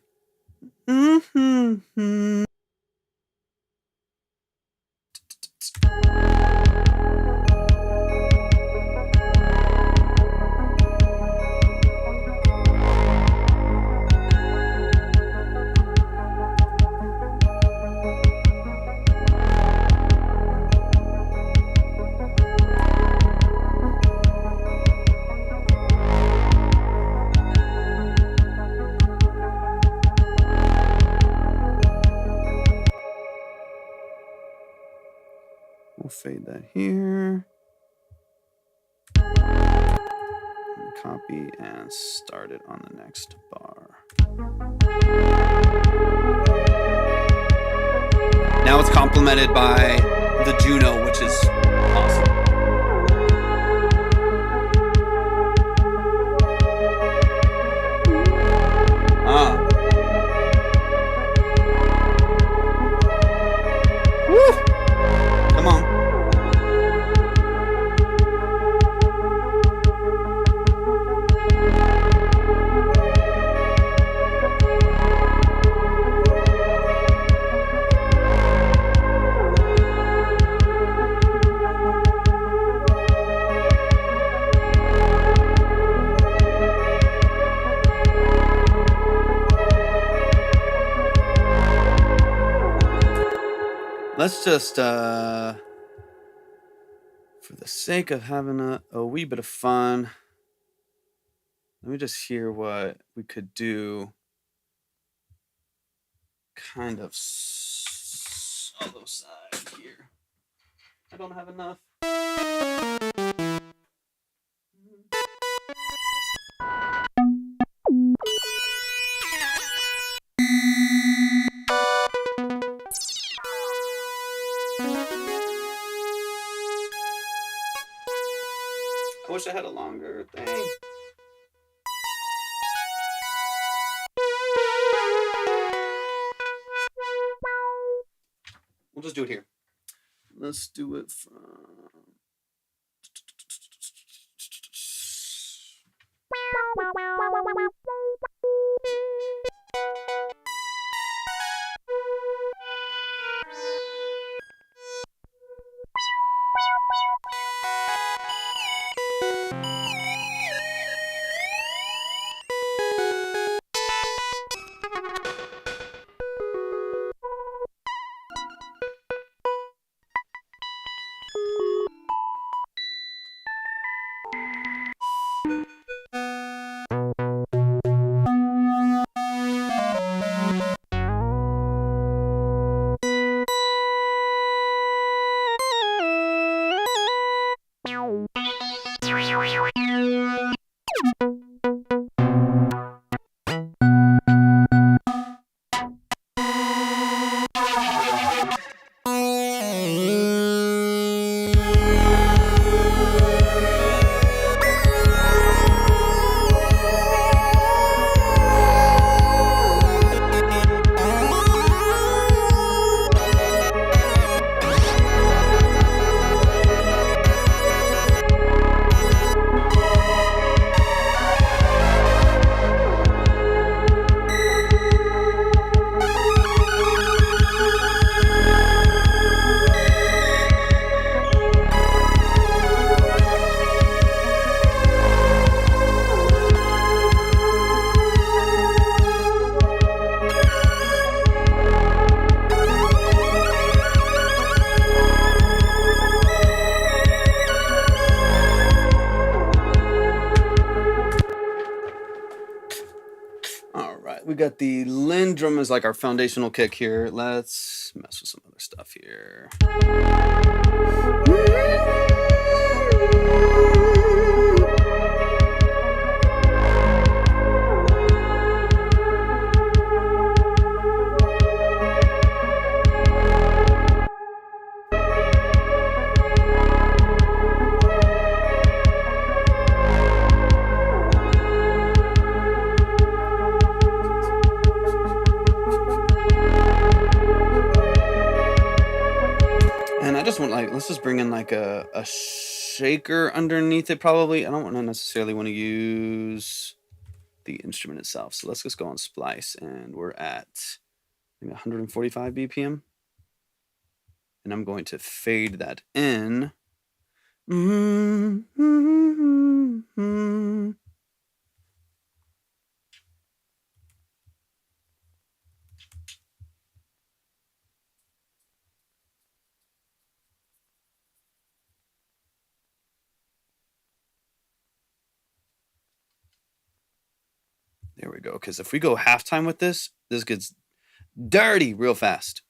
We'll fade that here. And copy and start it on the next bar. Now it's complemented by the Juno, which is awesome. Let's just, for the sake of having a wee bit of fun, let me just hear what we could do. Kind of solo side here. I don't have enough. I wish I had a longer thing. We'll just do it here. Let's do it from... We got the Linn drum as like our foundational kick here. Let's mess with some other stuff here. Let's just bring in like a shaker underneath it probably. I don't necessarily want to use the instrument itself. So let's just go on splice and we're at 145 BPM. And I'm going to fade that in. There we go. Because if we go halftime with this, this gets dirty real fast.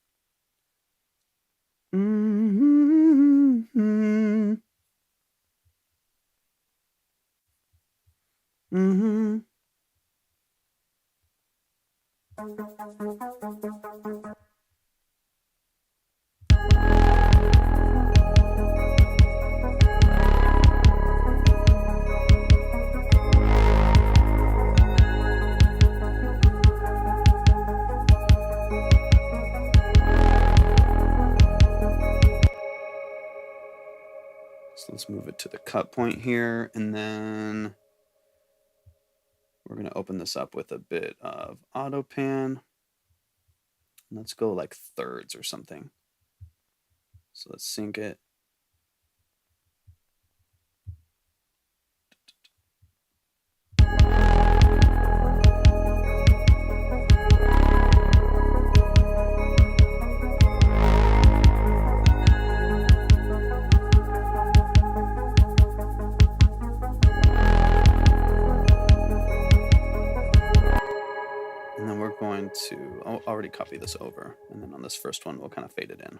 So let's move it to the cut point here, and then we're going to open this up with a bit of auto pan. Let's go like thirds or something. So let's sync it. I'll already copy this over, and then on this first one we'll kind of fade it in.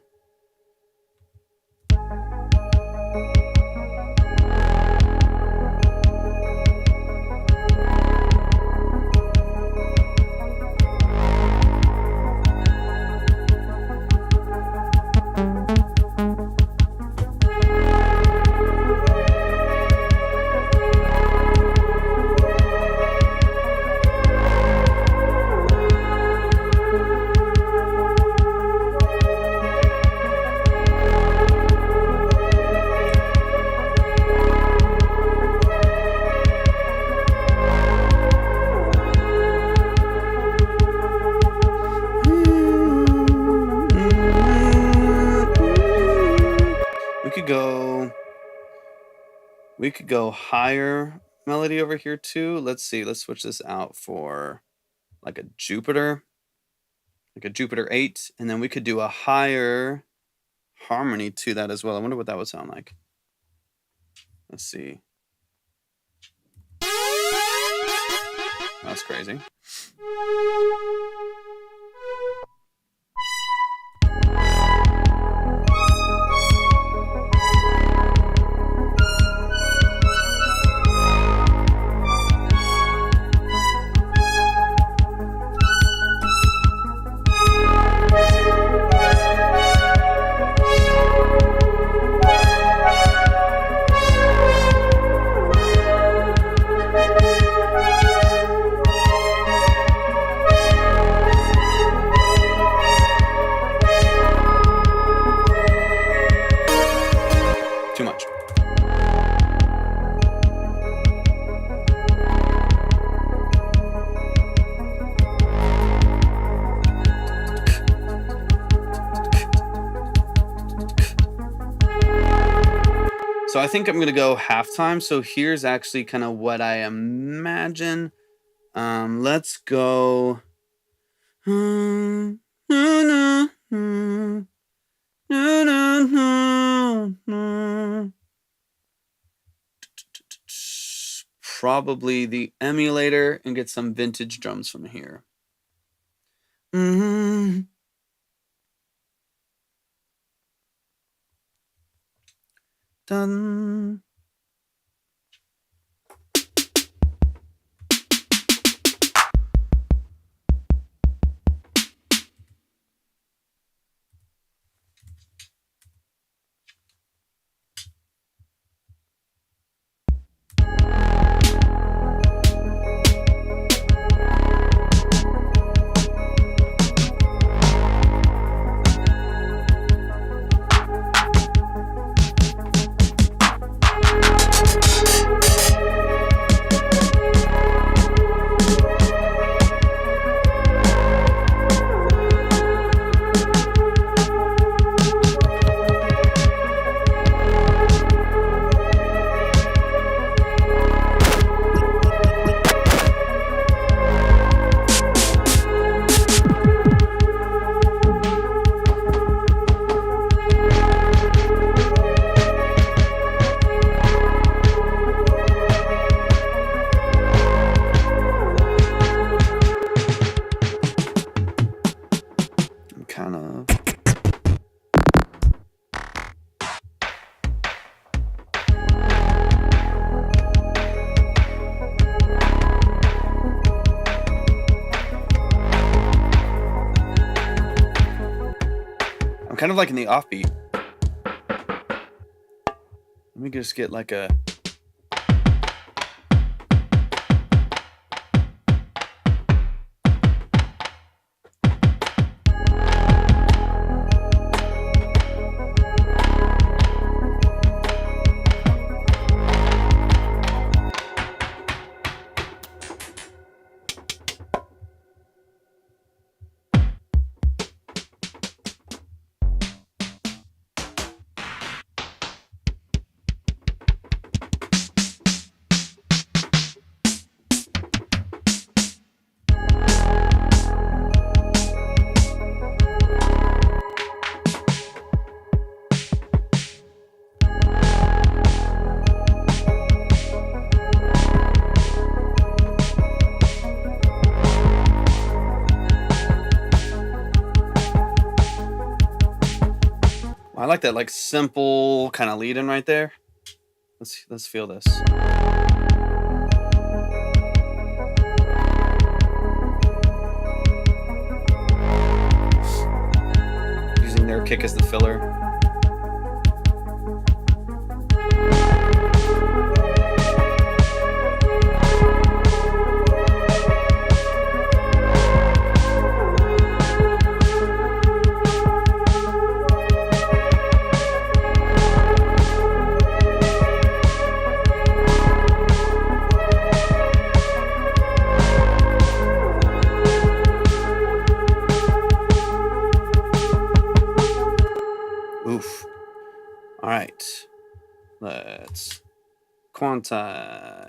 We could go higher melody over here too. Let's see. Let's switch this out for like a Jupiter 8, and then we could do a higher harmony to that as well. I wonder what that would sound like. Let's see. That's crazy. Too much. So I think I'm going to go halftime. So here's actually kind of what I imagine. Let's go. Probably the emulator and get some vintage drums from here. Done. Kind of like in the offbeat. Let me just get like a... I like that like simple kind of lead in right there. Let's feel this. Using their kick as the filler. All right, let's quantize.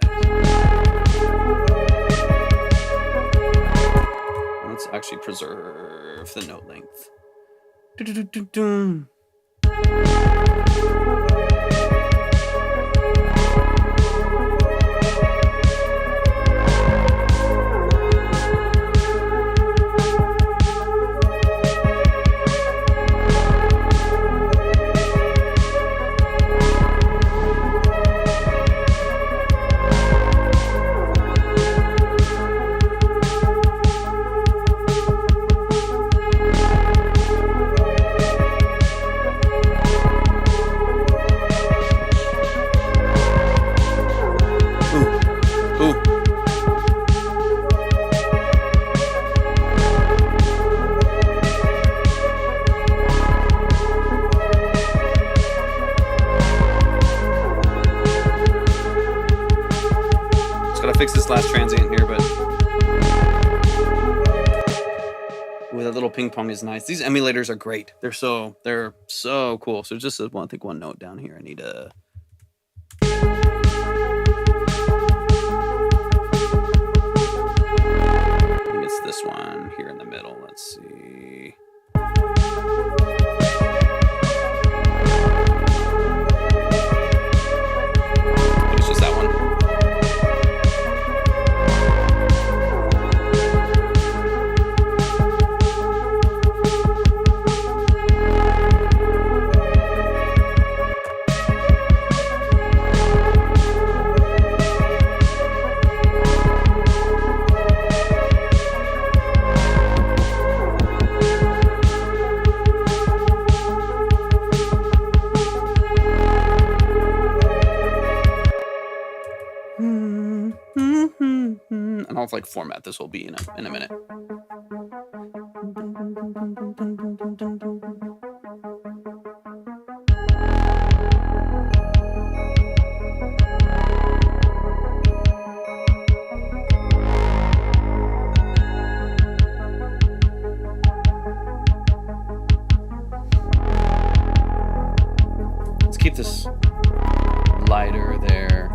Let's actually preserve the note length. Fix this last transient here, but ooh, that little ping pong is nice. These emulators are great. They're so cool. So just I think one note down here. I need a I think it's this one here in the middle. Let's see. It's just that one. of like format this will be in a minute. Let's keep this lighter there.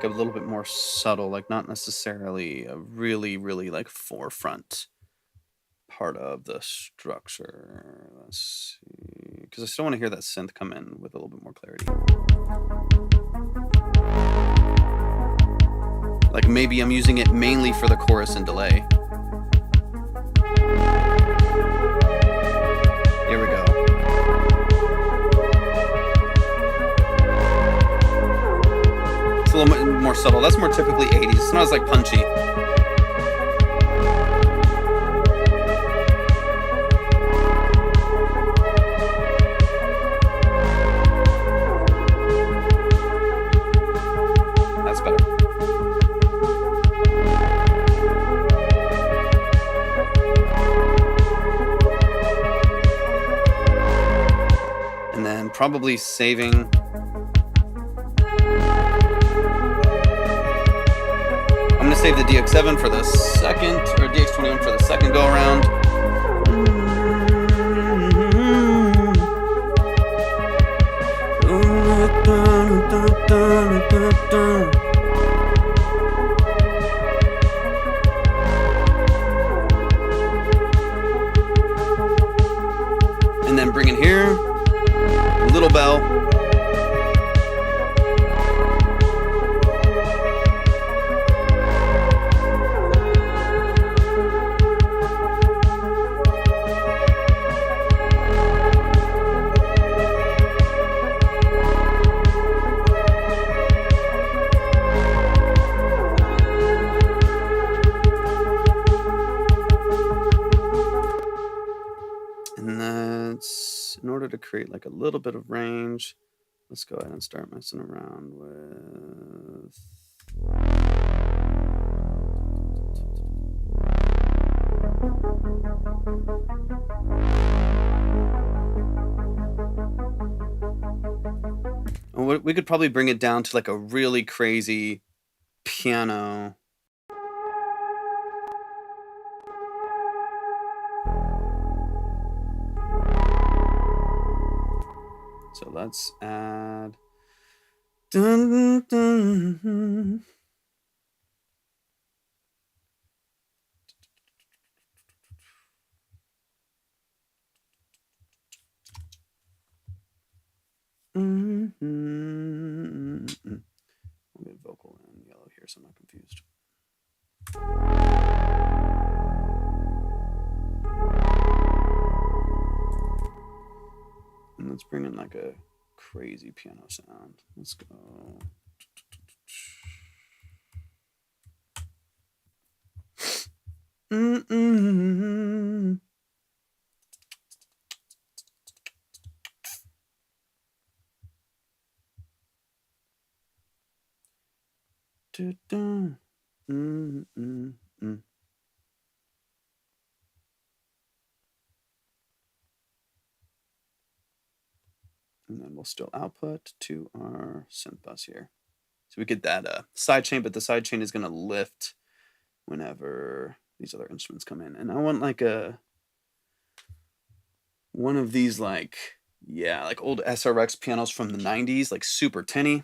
A little bit more subtle, like not necessarily a really like forefront part of the structure. Let's see, because I still want to hear that synth come in with a little bit more clarity. Like maybe I'm using it mainly for the chorus and delay. Here we go. It's a little bit more subtle. That's more typically 80s. It's not as like punchy. That's better. And then probably saving. I'm going to save the DX7 for the second, or DX21 for the second go around. And then bring in here, little bell. In order to create like a little bit of range, let's go ahead and start messing around with we could probably bring it down to like a really crazy piano. So let's add. Dun, dun, dun. guess I'm not confused. And let's bring in like a crazy piano sound. Let's go. And then we'll still output to our synth bus here. So we get that side chain, but the side chain is going to lift whenever these other instruments come in. And I want like one of these like old SRX pianos from the 90s, like super tinny.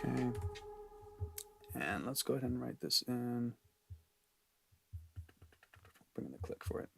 Okay. And let's go ahead and write this in. Bring in the click for it.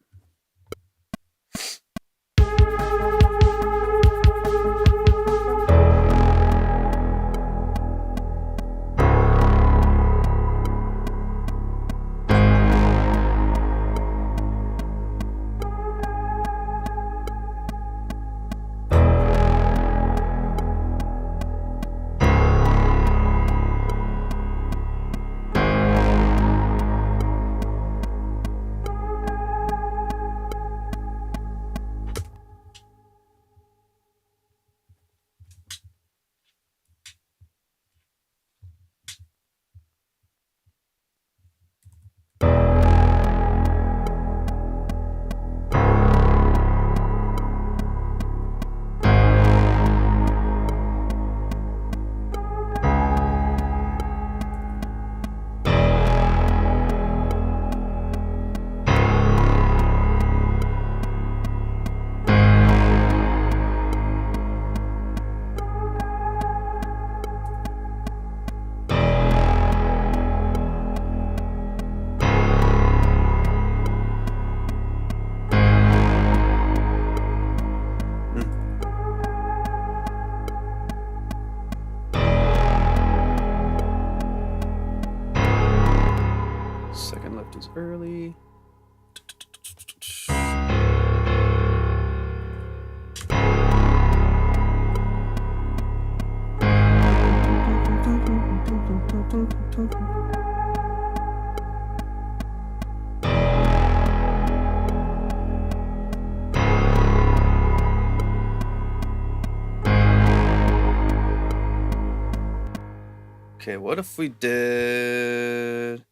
Okay, what if we did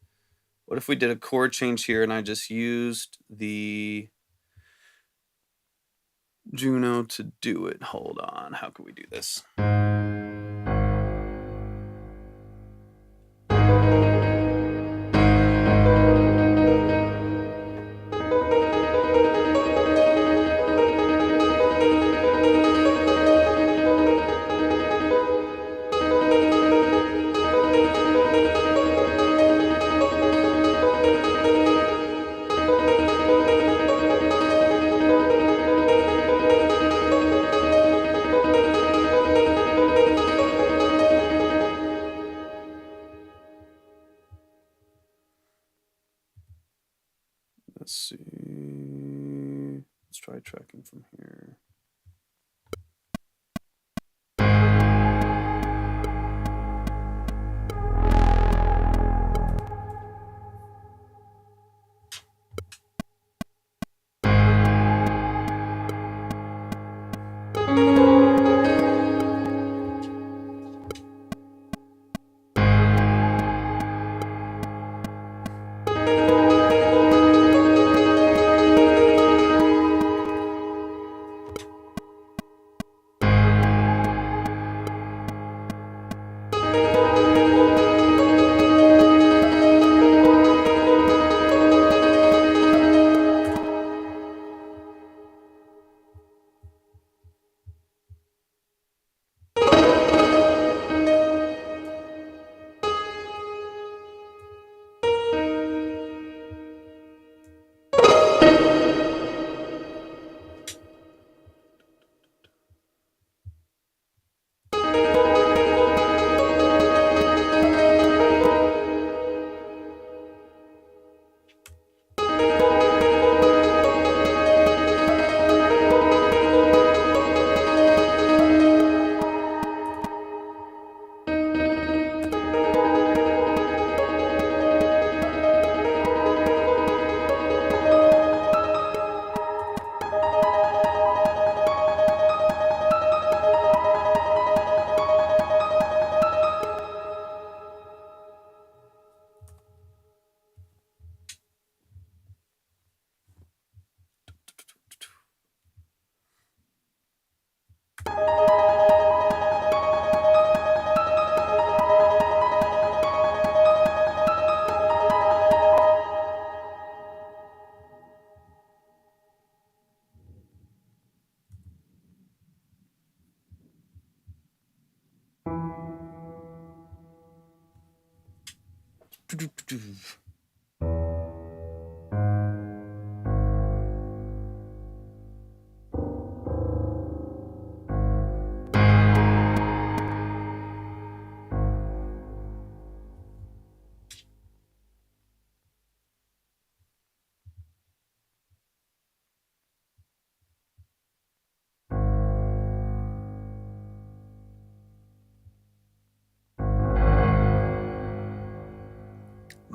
a chord change here and I just used the Juno to do it? Hold on, how can we do this? Let's see. Let's try tracking from here.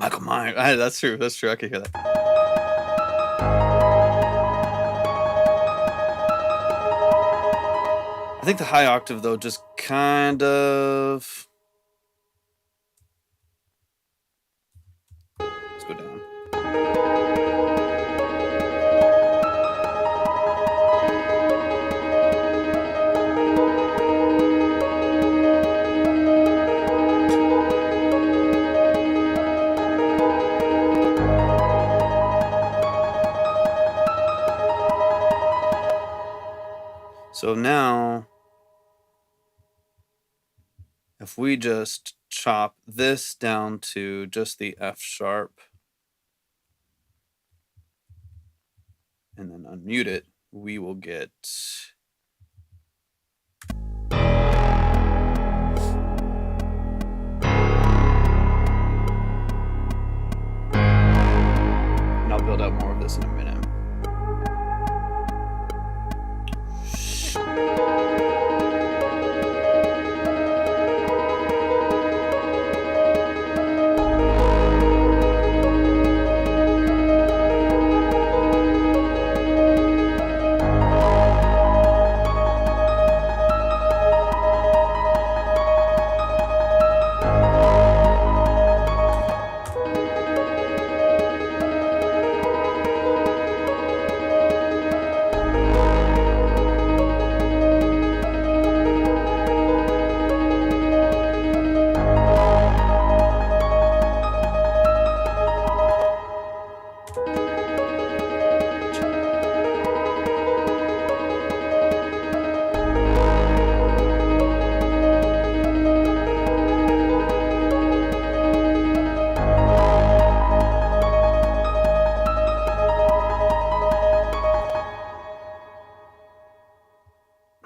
Michael Myers. That's true. That's true. I can hear that. I think the high octave, though, just kind of... Let's go down. So now, if we just chop this down to just the F sharp and then unmute it, we will get... And I'll build out more of this in a minute.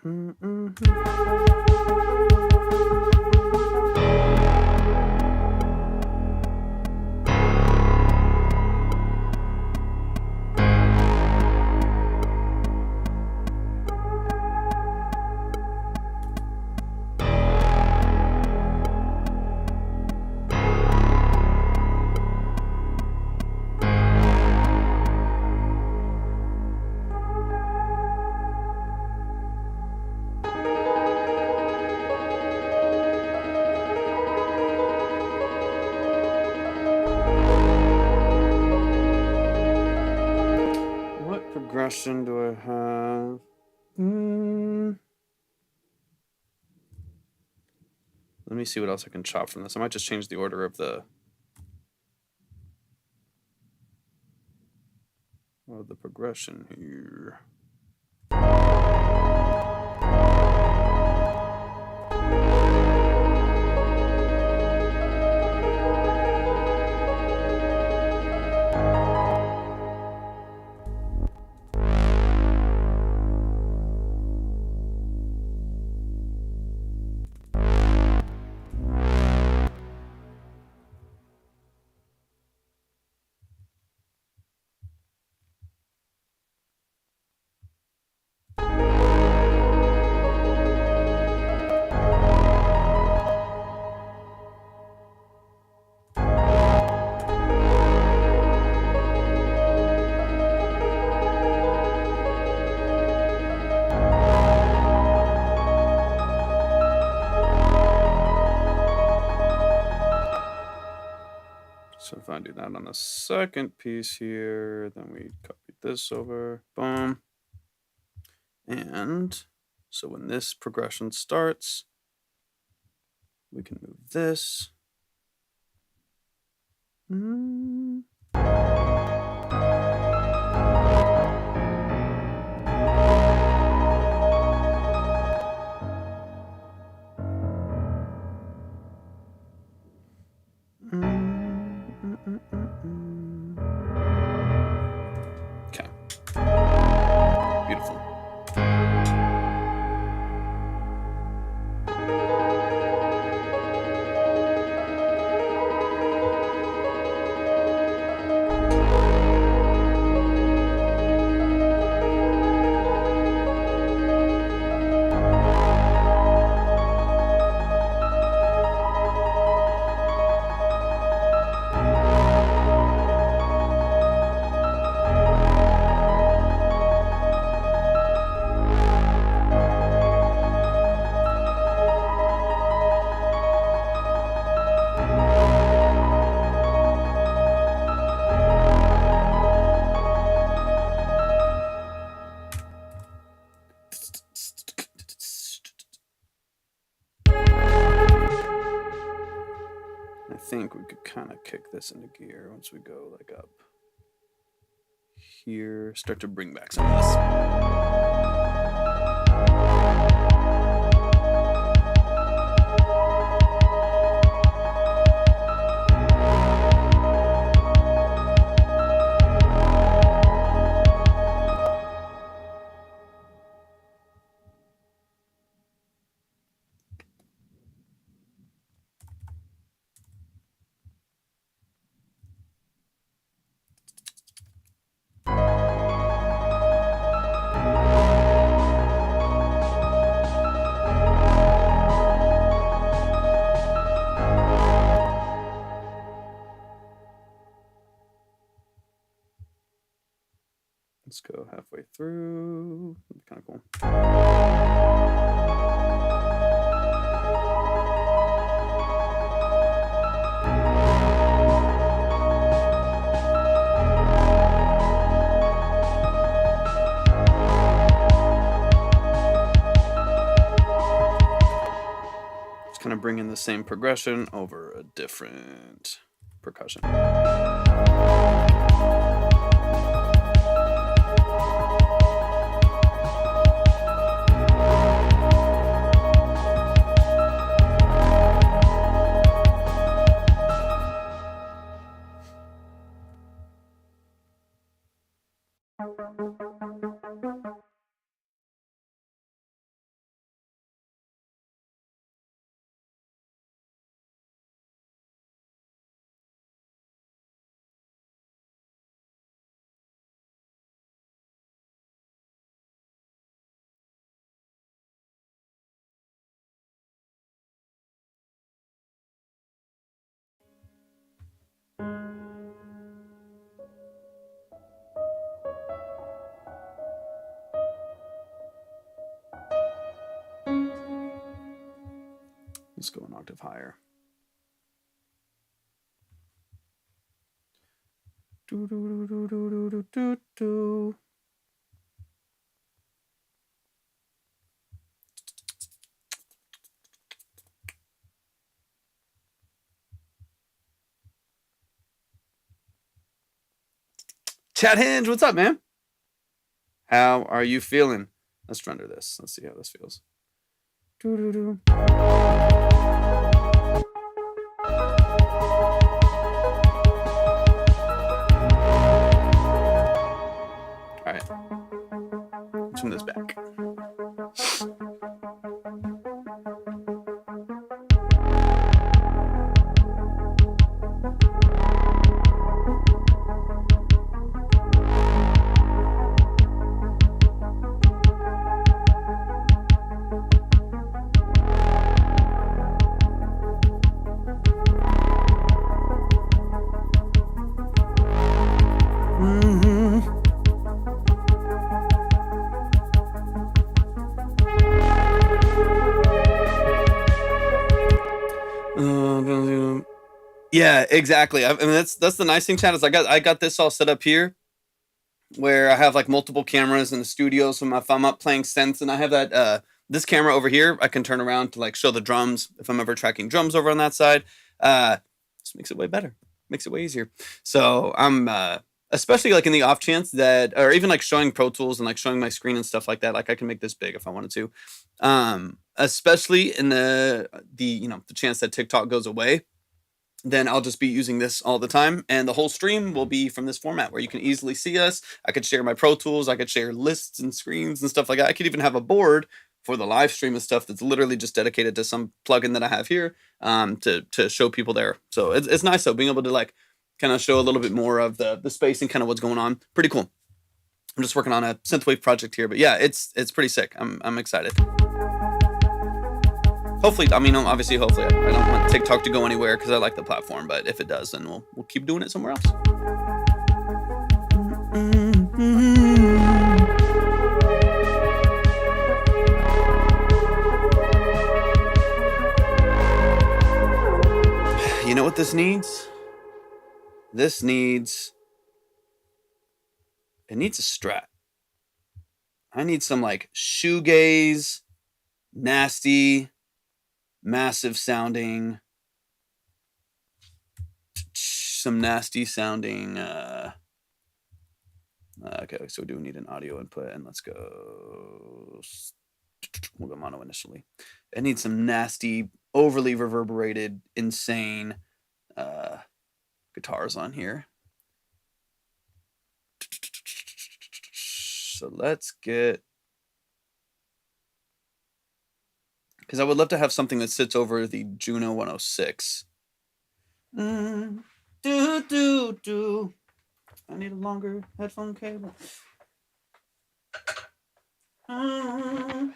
What progression do I have? Let me see what else I can chop from this. I might just change the order of the progression here. So if I do that on the second piece here, then we copy this over, boom. And so when this progression starts, we can move this. Okay. Beautiful. I think we could kind of kick this into gear once we go like up here, start to bring back some of this. Let's go halfway through. Kind of cool. Just kind of bring in the same progression over a different percussion. Let's go an octave higher. Do, do, do, do, do, do, do, do. Chad Hinge, what's up, man? How are you feeling? Let's render this. Let's see how this feels. Do, do, do. All right. Turn this back. Yeah, exactly. I mean, that's the nice thing, Chad, is I got this all set up here, where I have like multiple cameras in the studio. So if I'm up playing synths, and I have that this camera over here, I can turn around to like show the drums if I'm ever tracking drums over on that side. Just makes it way better, makes it way easier. So I'm especially like in the off chance that, or even like showing Pro Tools and like showing my screen and stuff like that, like I can make this big if I wanted to. Especially in the chance that TikTok goes away, then I'll just be using this all the time, and the whole stream will be from this format where you can easily see us. I could share my Pro Tools, I could share lists and screens and stuff like that. I could even have a board for the live stream and stuff that's literally just dedicated to some plugin that I have here to show people there. So it's nice though, being able to like kind of show a little bit more of the space and kind of what's going on. Pretty cool. I'm just working on a synthwave project here, but yeah, it's pretty sick. I'm excited. Hopefully, I mean, obviously, hopefully, I don't want TikTok to go anywhere because I like the platform. But if it does, then we'll keep doing it somewhere else. You know what this needs? This needs a Strat. I need some like shoegaze, nasty, massive sounding, some nasty sounding. Okay, so we do need an audio input, and let's go. We'll go mono initially. I need some nasty, overly reverberated, insane guitars on here. So let's get. Because I would love to have something that sits over the Juno 106. I need a longer headphone cable. All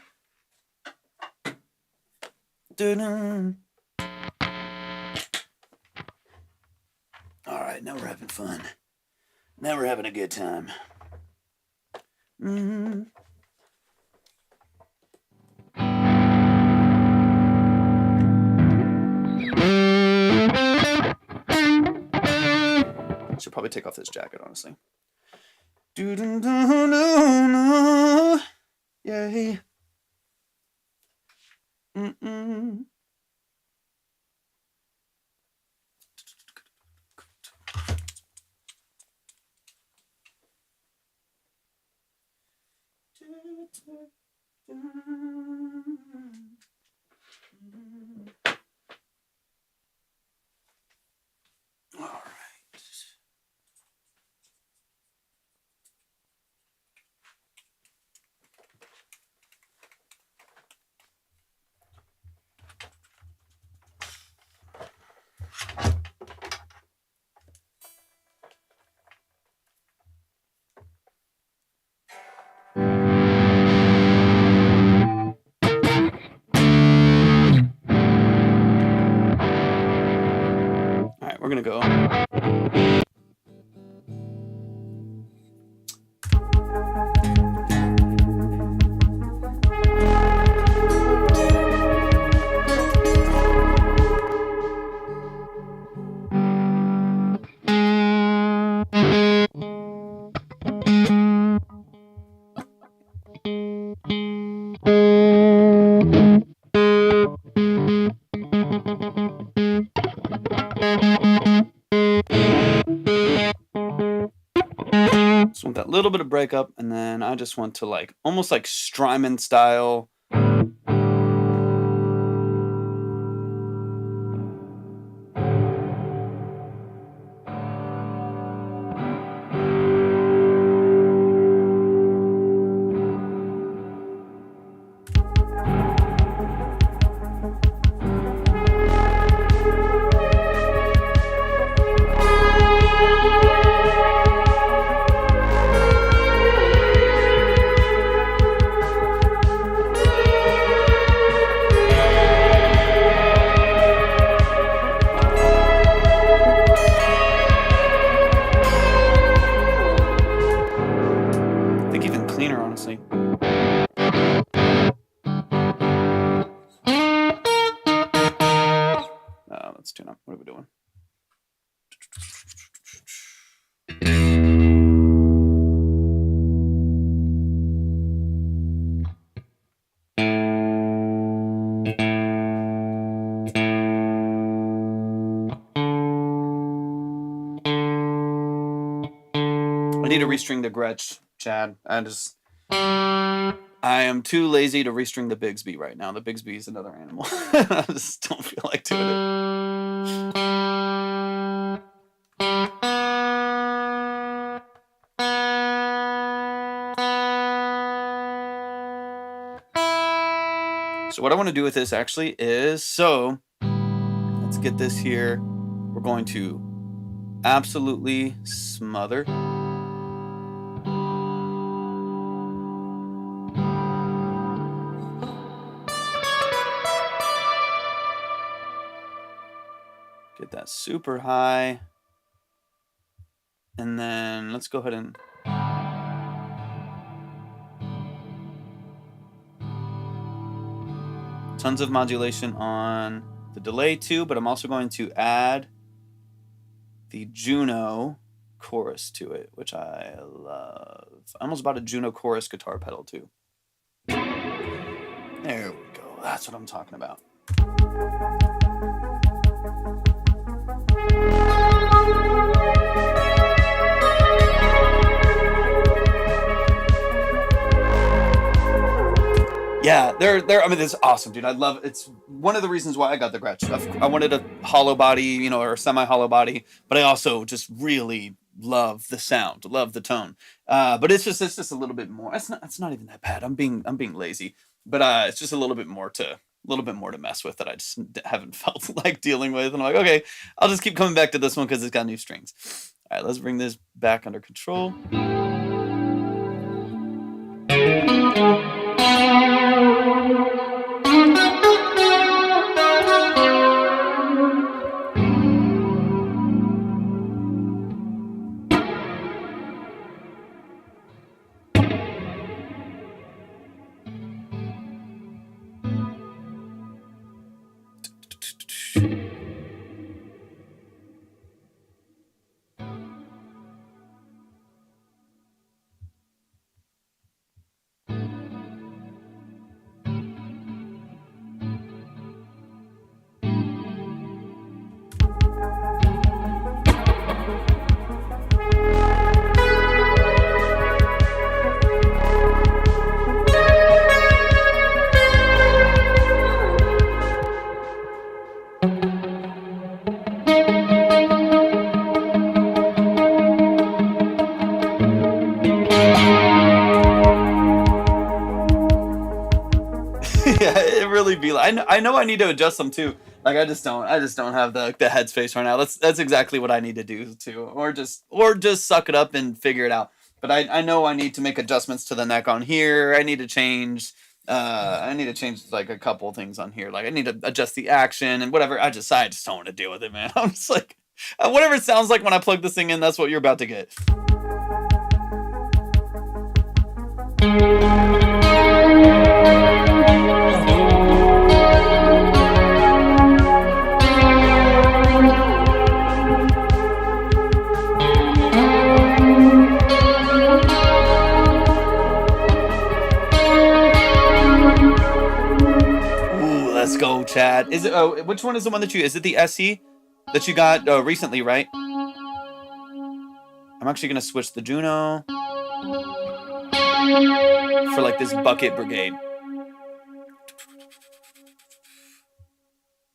right, now we're having fun. Now we're having a good time. Should probably take off this jacket, honestly. Yay. All right. We're gonna go Just want that little bit of breakup, and then I just want to like almost like Strymon style. Let's tune up. What are we doing? I need to restring the Gretsch, Chad. I am too lazy to restring the Bigsby right now. The Bigsby is another animal. I just don't feel like doing it. So what I want to do with this actually is, so let's get this here. We're going to absolutely smother. Get that super high. And then let's go ahead and tons of modulation on the delay too, but I'm also going to add the Juno chorus to it, which I love. I almost bought a Juno chorus guitar pedal too. There we go. That's what I'm talking about. Yeah, I mean, this is awesome, dude. I love it. It's one of the reasons why I got the Gretsch. I wanted a hollow body, you know, or a semi-hollow body, but I also just really love the sound, love the tone. But it's just a little bit more. It's not even that bad. I'm being lazy, but it's just a little bit more to mess with that I just haven't felt like dealing with. And I'm like, okay, I'll just keep coming back to this one because it's got new strings. All right, let's bring this back under control. I know I need to adjust them too. Like I just don't have the headspace right now. That's exactly what I need to do too, or just suck it up and figure it out. But I know I need to make adjustments to the neck on here. I need to change like a couple things on here. Like I need to adjust the action and whatever. I just don't want to deal with it, man. I'm just like whatever it sounds like when I plug this thing in. That's what you're about to get. Let's go, Chad. Is it? Oh, which one is the one that you? Is it the SE that you got recently? Right. I'm actually gonna switch the Juno for like this bucket brigade.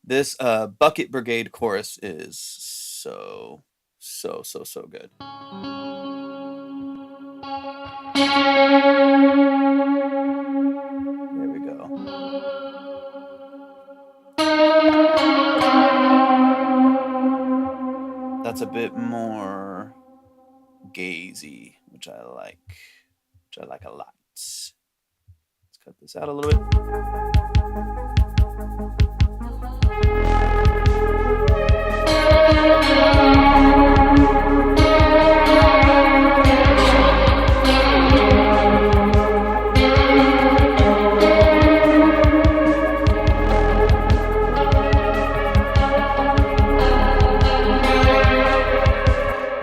This bucket brigade chorus is so good. There we go. That's a bit more gazy, which I like a lot. Let's cut this out a little bit.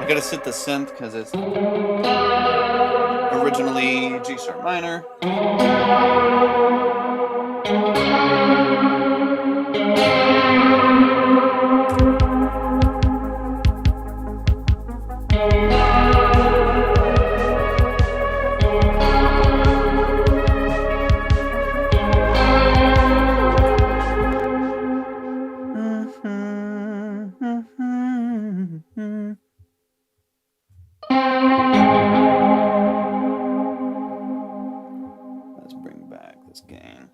I gotta set the synth because it's originally G sharp minor. Let's bring back this gain.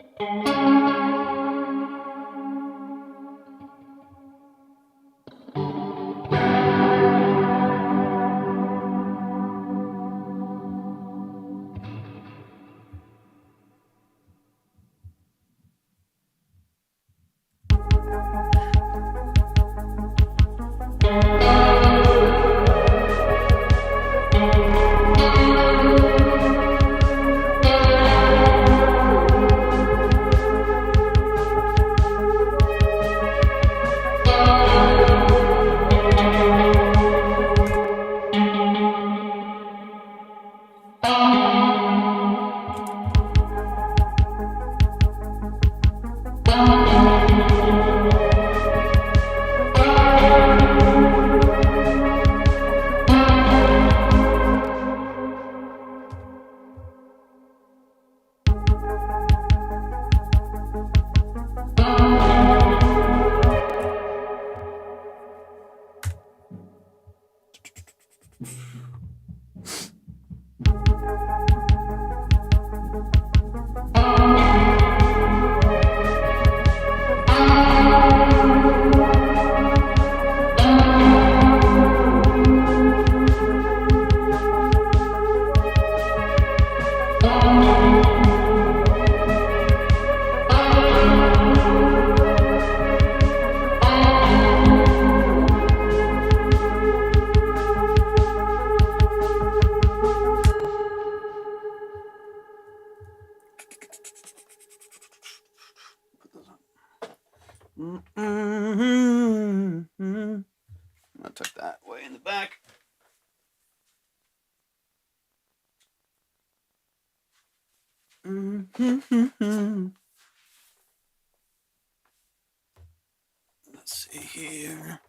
I took that way in the back. Let's see here.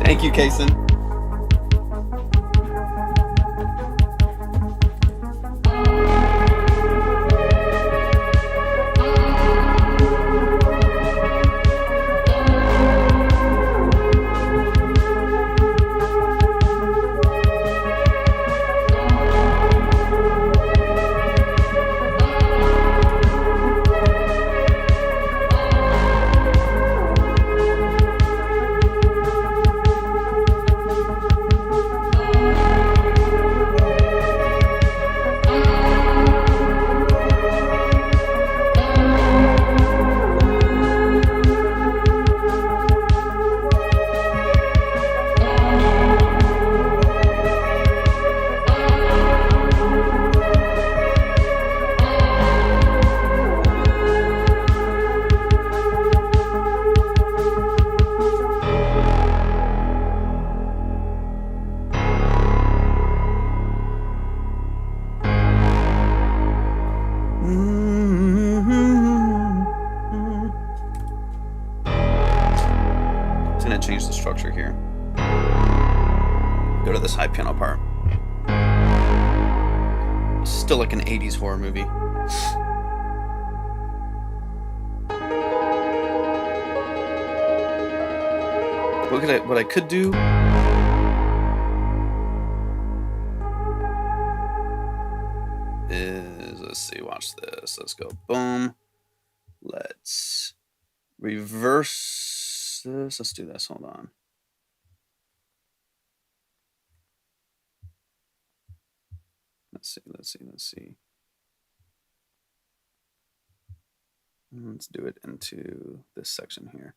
Thank you, Kason. Change the structure here. Go to this high piano part. Still like an 80s horror movie. What I could do is, let's see, watch this. Let's go boom. Let's reverse this. Let's do this. Hold on. Let's see. Let's do it into this section here.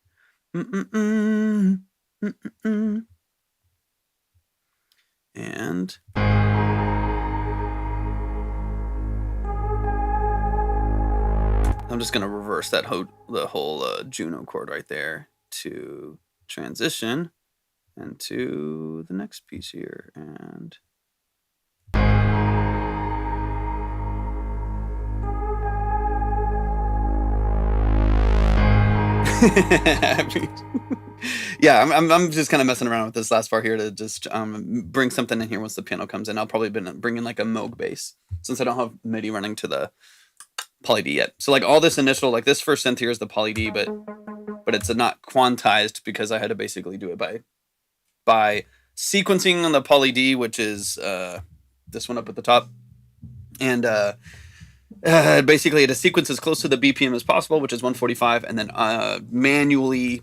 And I'm just going to reverse that the whole Juno chord right there to transition into the next piece here. And yeah, I'm just kind of messing around with this last part here to just bring something in here once the piano comes in. I'll probably bring in like a Moog bass since I don't have MIDI running to the Poly D yet. So like all this initial, like this first synth here is the Poly D, but it's not quantized because I had to basically do it by sequencing on the Poly D, which is this one up at the top, and basically to sequence as close to the BPM as possible, which is 145, and then manually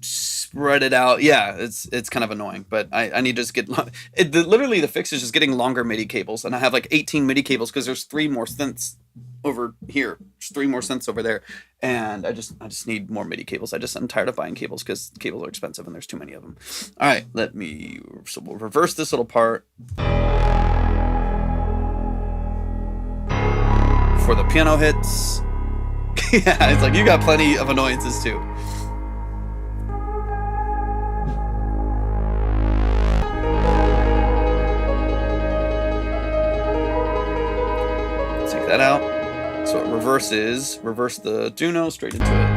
spread it out. Yeah, it's kind of annoying, but I need to just get literally the fix is just getting longer MIDI cables, and I have like 18 MIDI cables because there's 3 more synths over here, there's 3 more synths over there, and I just need more MIDI cables. I'm tired of buying cables because cables are expensive and there's too many of them. All right, so we'll reverse this little part before the piano hits. Yeah, it's like you got plenty of annoyances too. Take that out. So it reverse the Juno straight into it.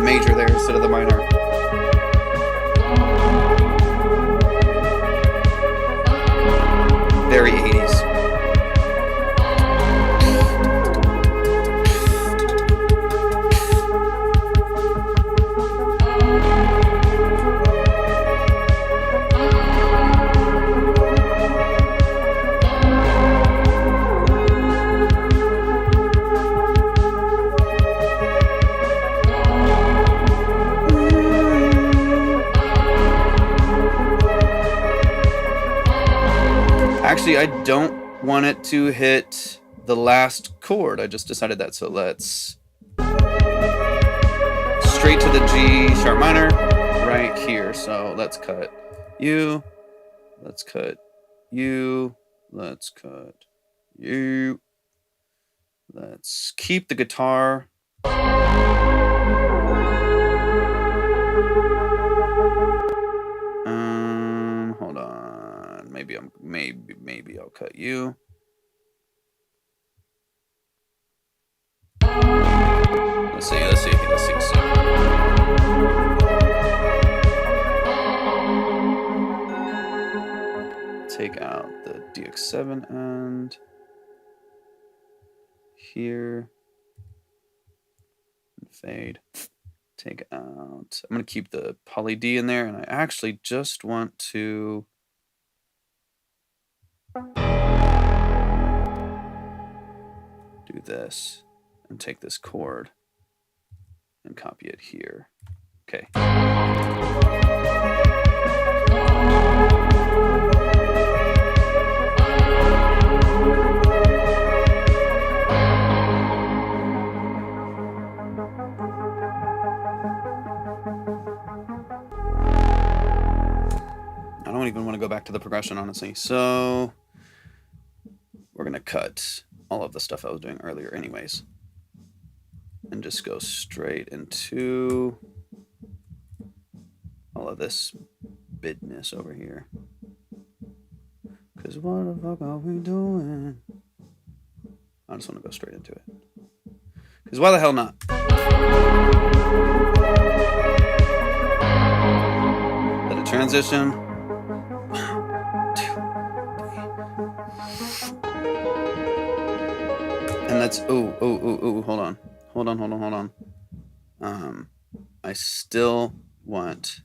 major there instead of the minor. Very 80s. Actually, I don't want it to hit the last chord. I just decided that. So let's straight to the G sharp minor right here. So let's cut you. Let's cut you. Let's cut you. Let's keep the guitar. Hold on. Maybe I'll cut you. Let's see. Take out the DX7 end here. And fade. Take out. I'm going to keep the poly D in there, and I actually just want to do this and take this chord and copy it here. Okay. I don't even want to go back to the progression, honestly. So we're going to cut all of the stuff I was doing earlier anyways. And just go straight into all of this bidness over here. Because what the fuck are we doing? I just want to go straight into it. Because why the hell not? Let it transition. And let's, hold on. I still want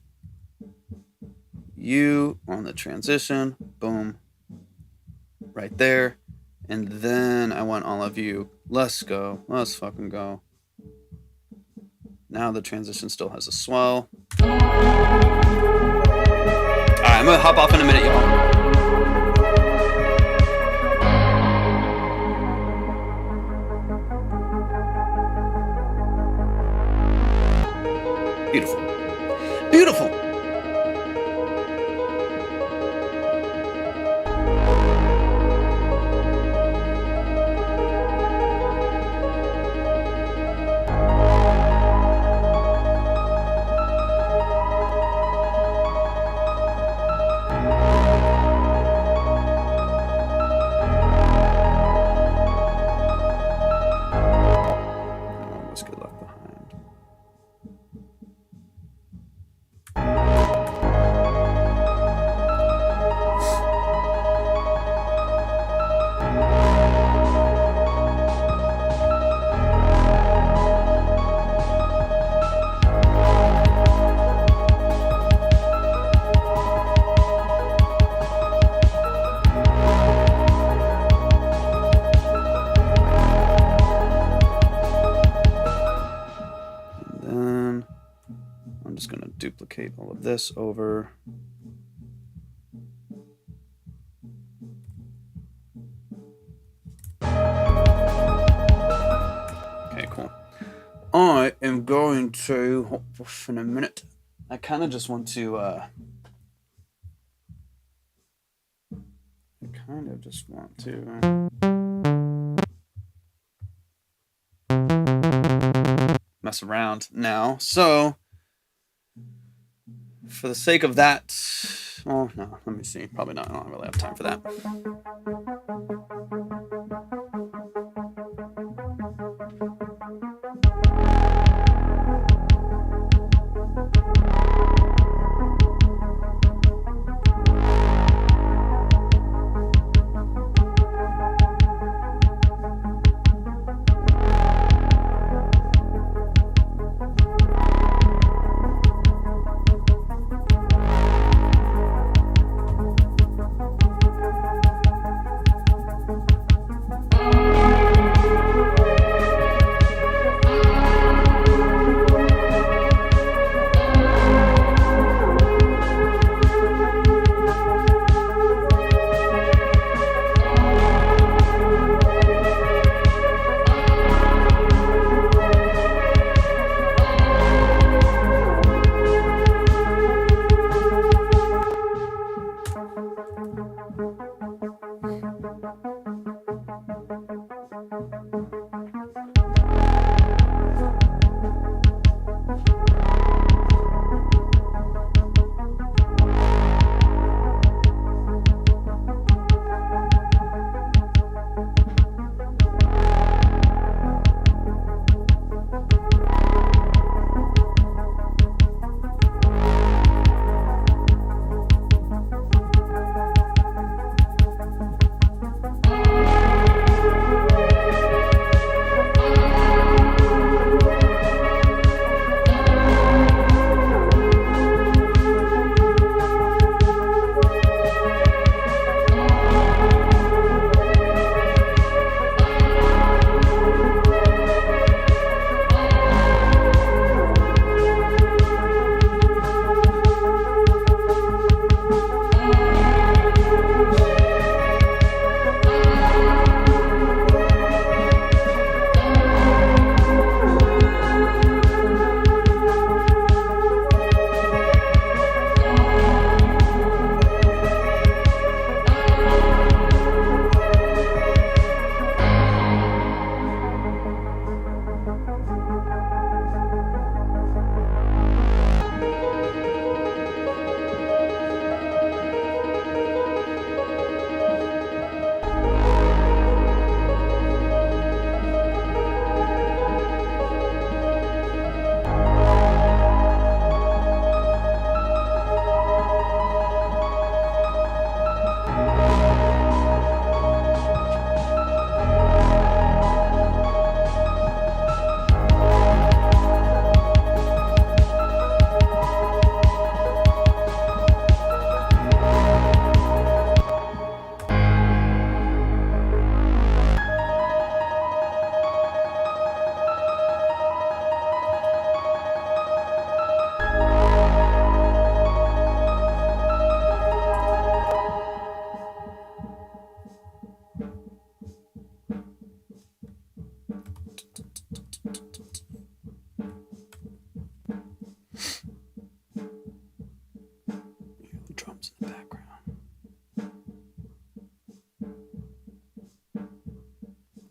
you on the transition, boom, right there. And then I want all of you, let's fucking go. Now the transition still has a swell. All right, I'm gonna hop off in a minute, y'all. Beautiful. Beautiful. Let's get left behind. I'm just going to duplicate all of this over. Okay, cool. I am going to hop off in a minute. I kind of just want to mess around now. So for the sake of that, oh no, let me see. Probably not. I don't really have time for that.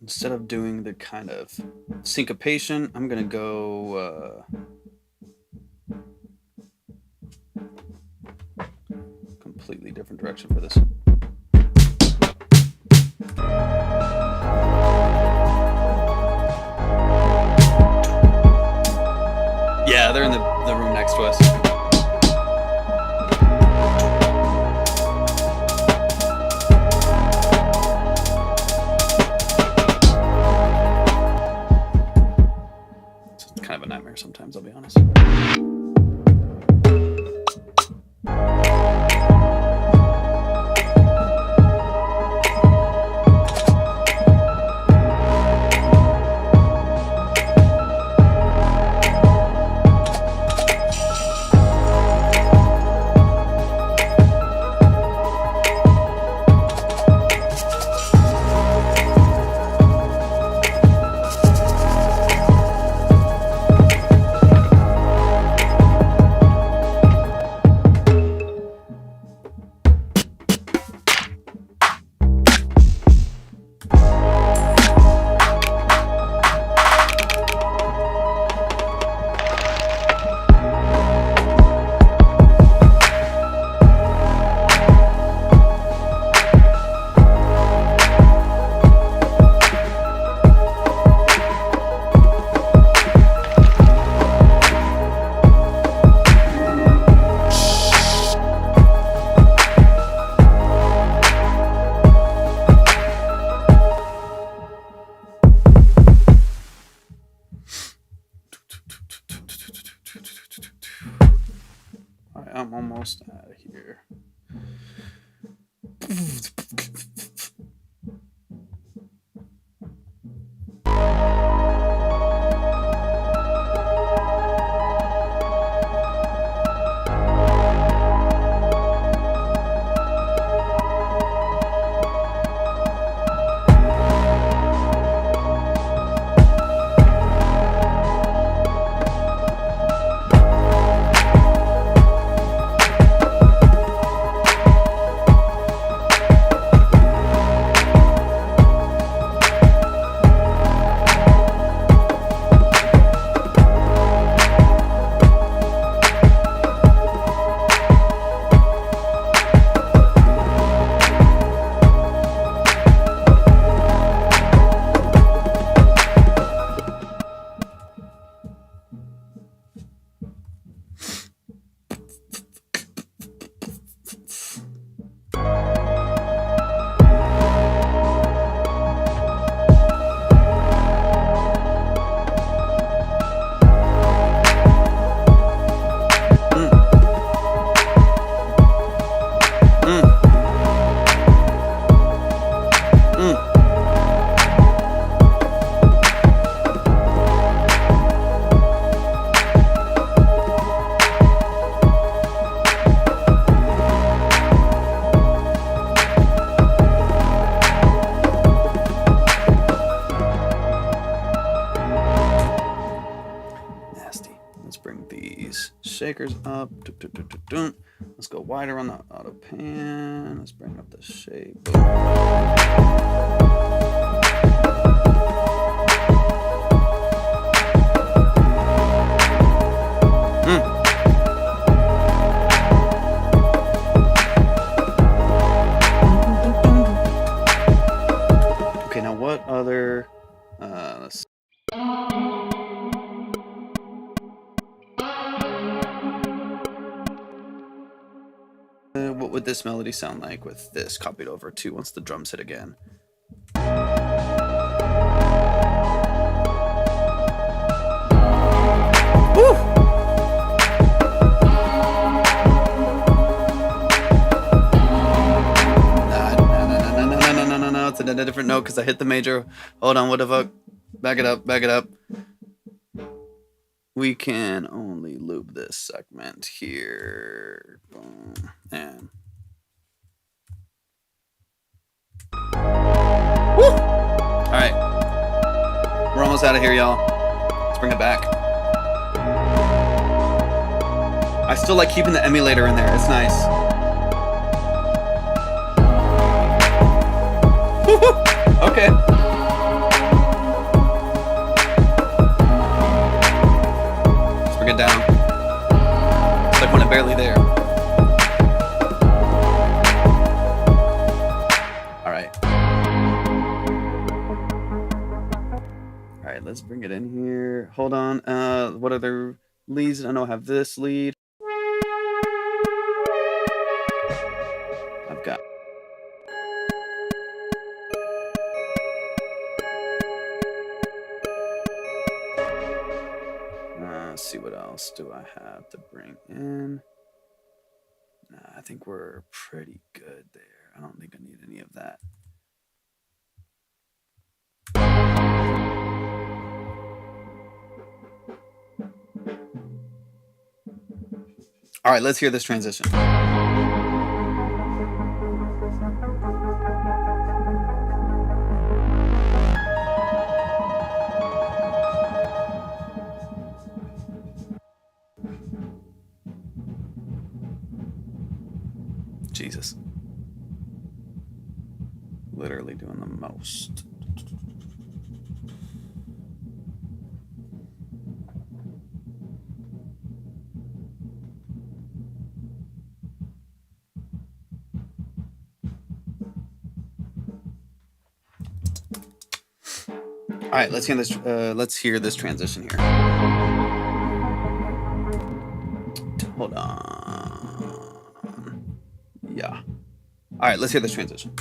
instead of doing the kind of syncopation, I'm gonna go completely different direction for this. Yeah, they're in the room next to us. It's kind of a nightmare sometimes, I'll be honest. I'm almost out of here. Shakers up. Let's go wider on the auto pan. Let's bring up the shape. Okay, now what other? Let's. What would this melody sound like with this copied over to once the drums hit again? Woo! No, it's a different note because I hit the major. Hold on, what the fuck? Back it up, back it up. We can only loop this segment here. Boom. And woo! All right, we're almost out of here, y'all. Let's bring it back. I still like keeping the emulator in there. It's nice. Okay. barely there. All right. All right, let's bring it in here. Hold on. What other leads? I know I have this lead. I've got. Let's see, what else do I have to bring in? Nah, I think we're pretty good there. I don't think I need any of that. All right, let's hear this transition. Jesus. Literally doing the most. All right, let's hear this transition here. Hold on. Yeah. All right, let's hear this transition.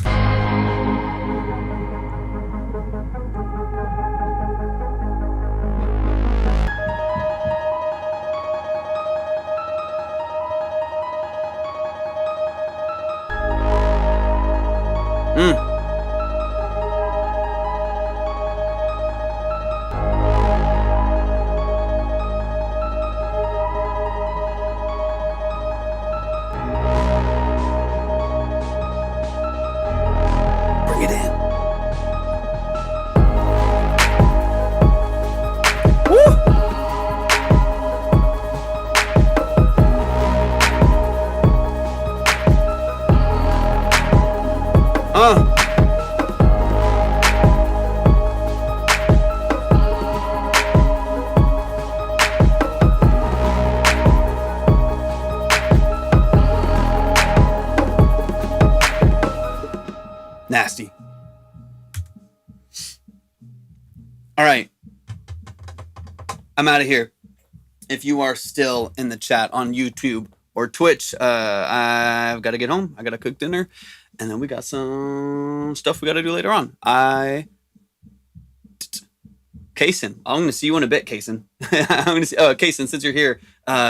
Bring it in. Woo! Nasty. All right. I'm out of here. If you are still in the chat on YouTube or Twitch, I've got to get home. I got to cook dinner. And then we got some stuff we got to do later on. Kaysen, I'm going to see you in a bit, Kaysen. I'm going to see, Kaysen, since you're here,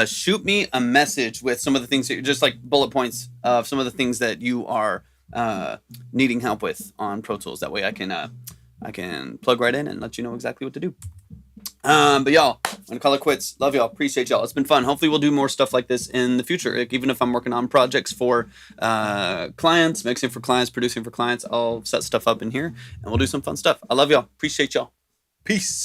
shoot me a message with some of the things that you're just like bullet points of some of the things that you are needing help with on Pro Tools. That way I can plug right in and let you know exactly what to do. But y'all, I'm gonna call it quits. Love y'all. Appreciate y'all. It's been fun. Hopefully we'll do more stuff like this in the future. Like, even if I'm working on projects for clients, mixing for clients, producing for clients, I'll set stuff up in here and we'll do some fun stuff. I love y'all. Appreciate y'all. Peace.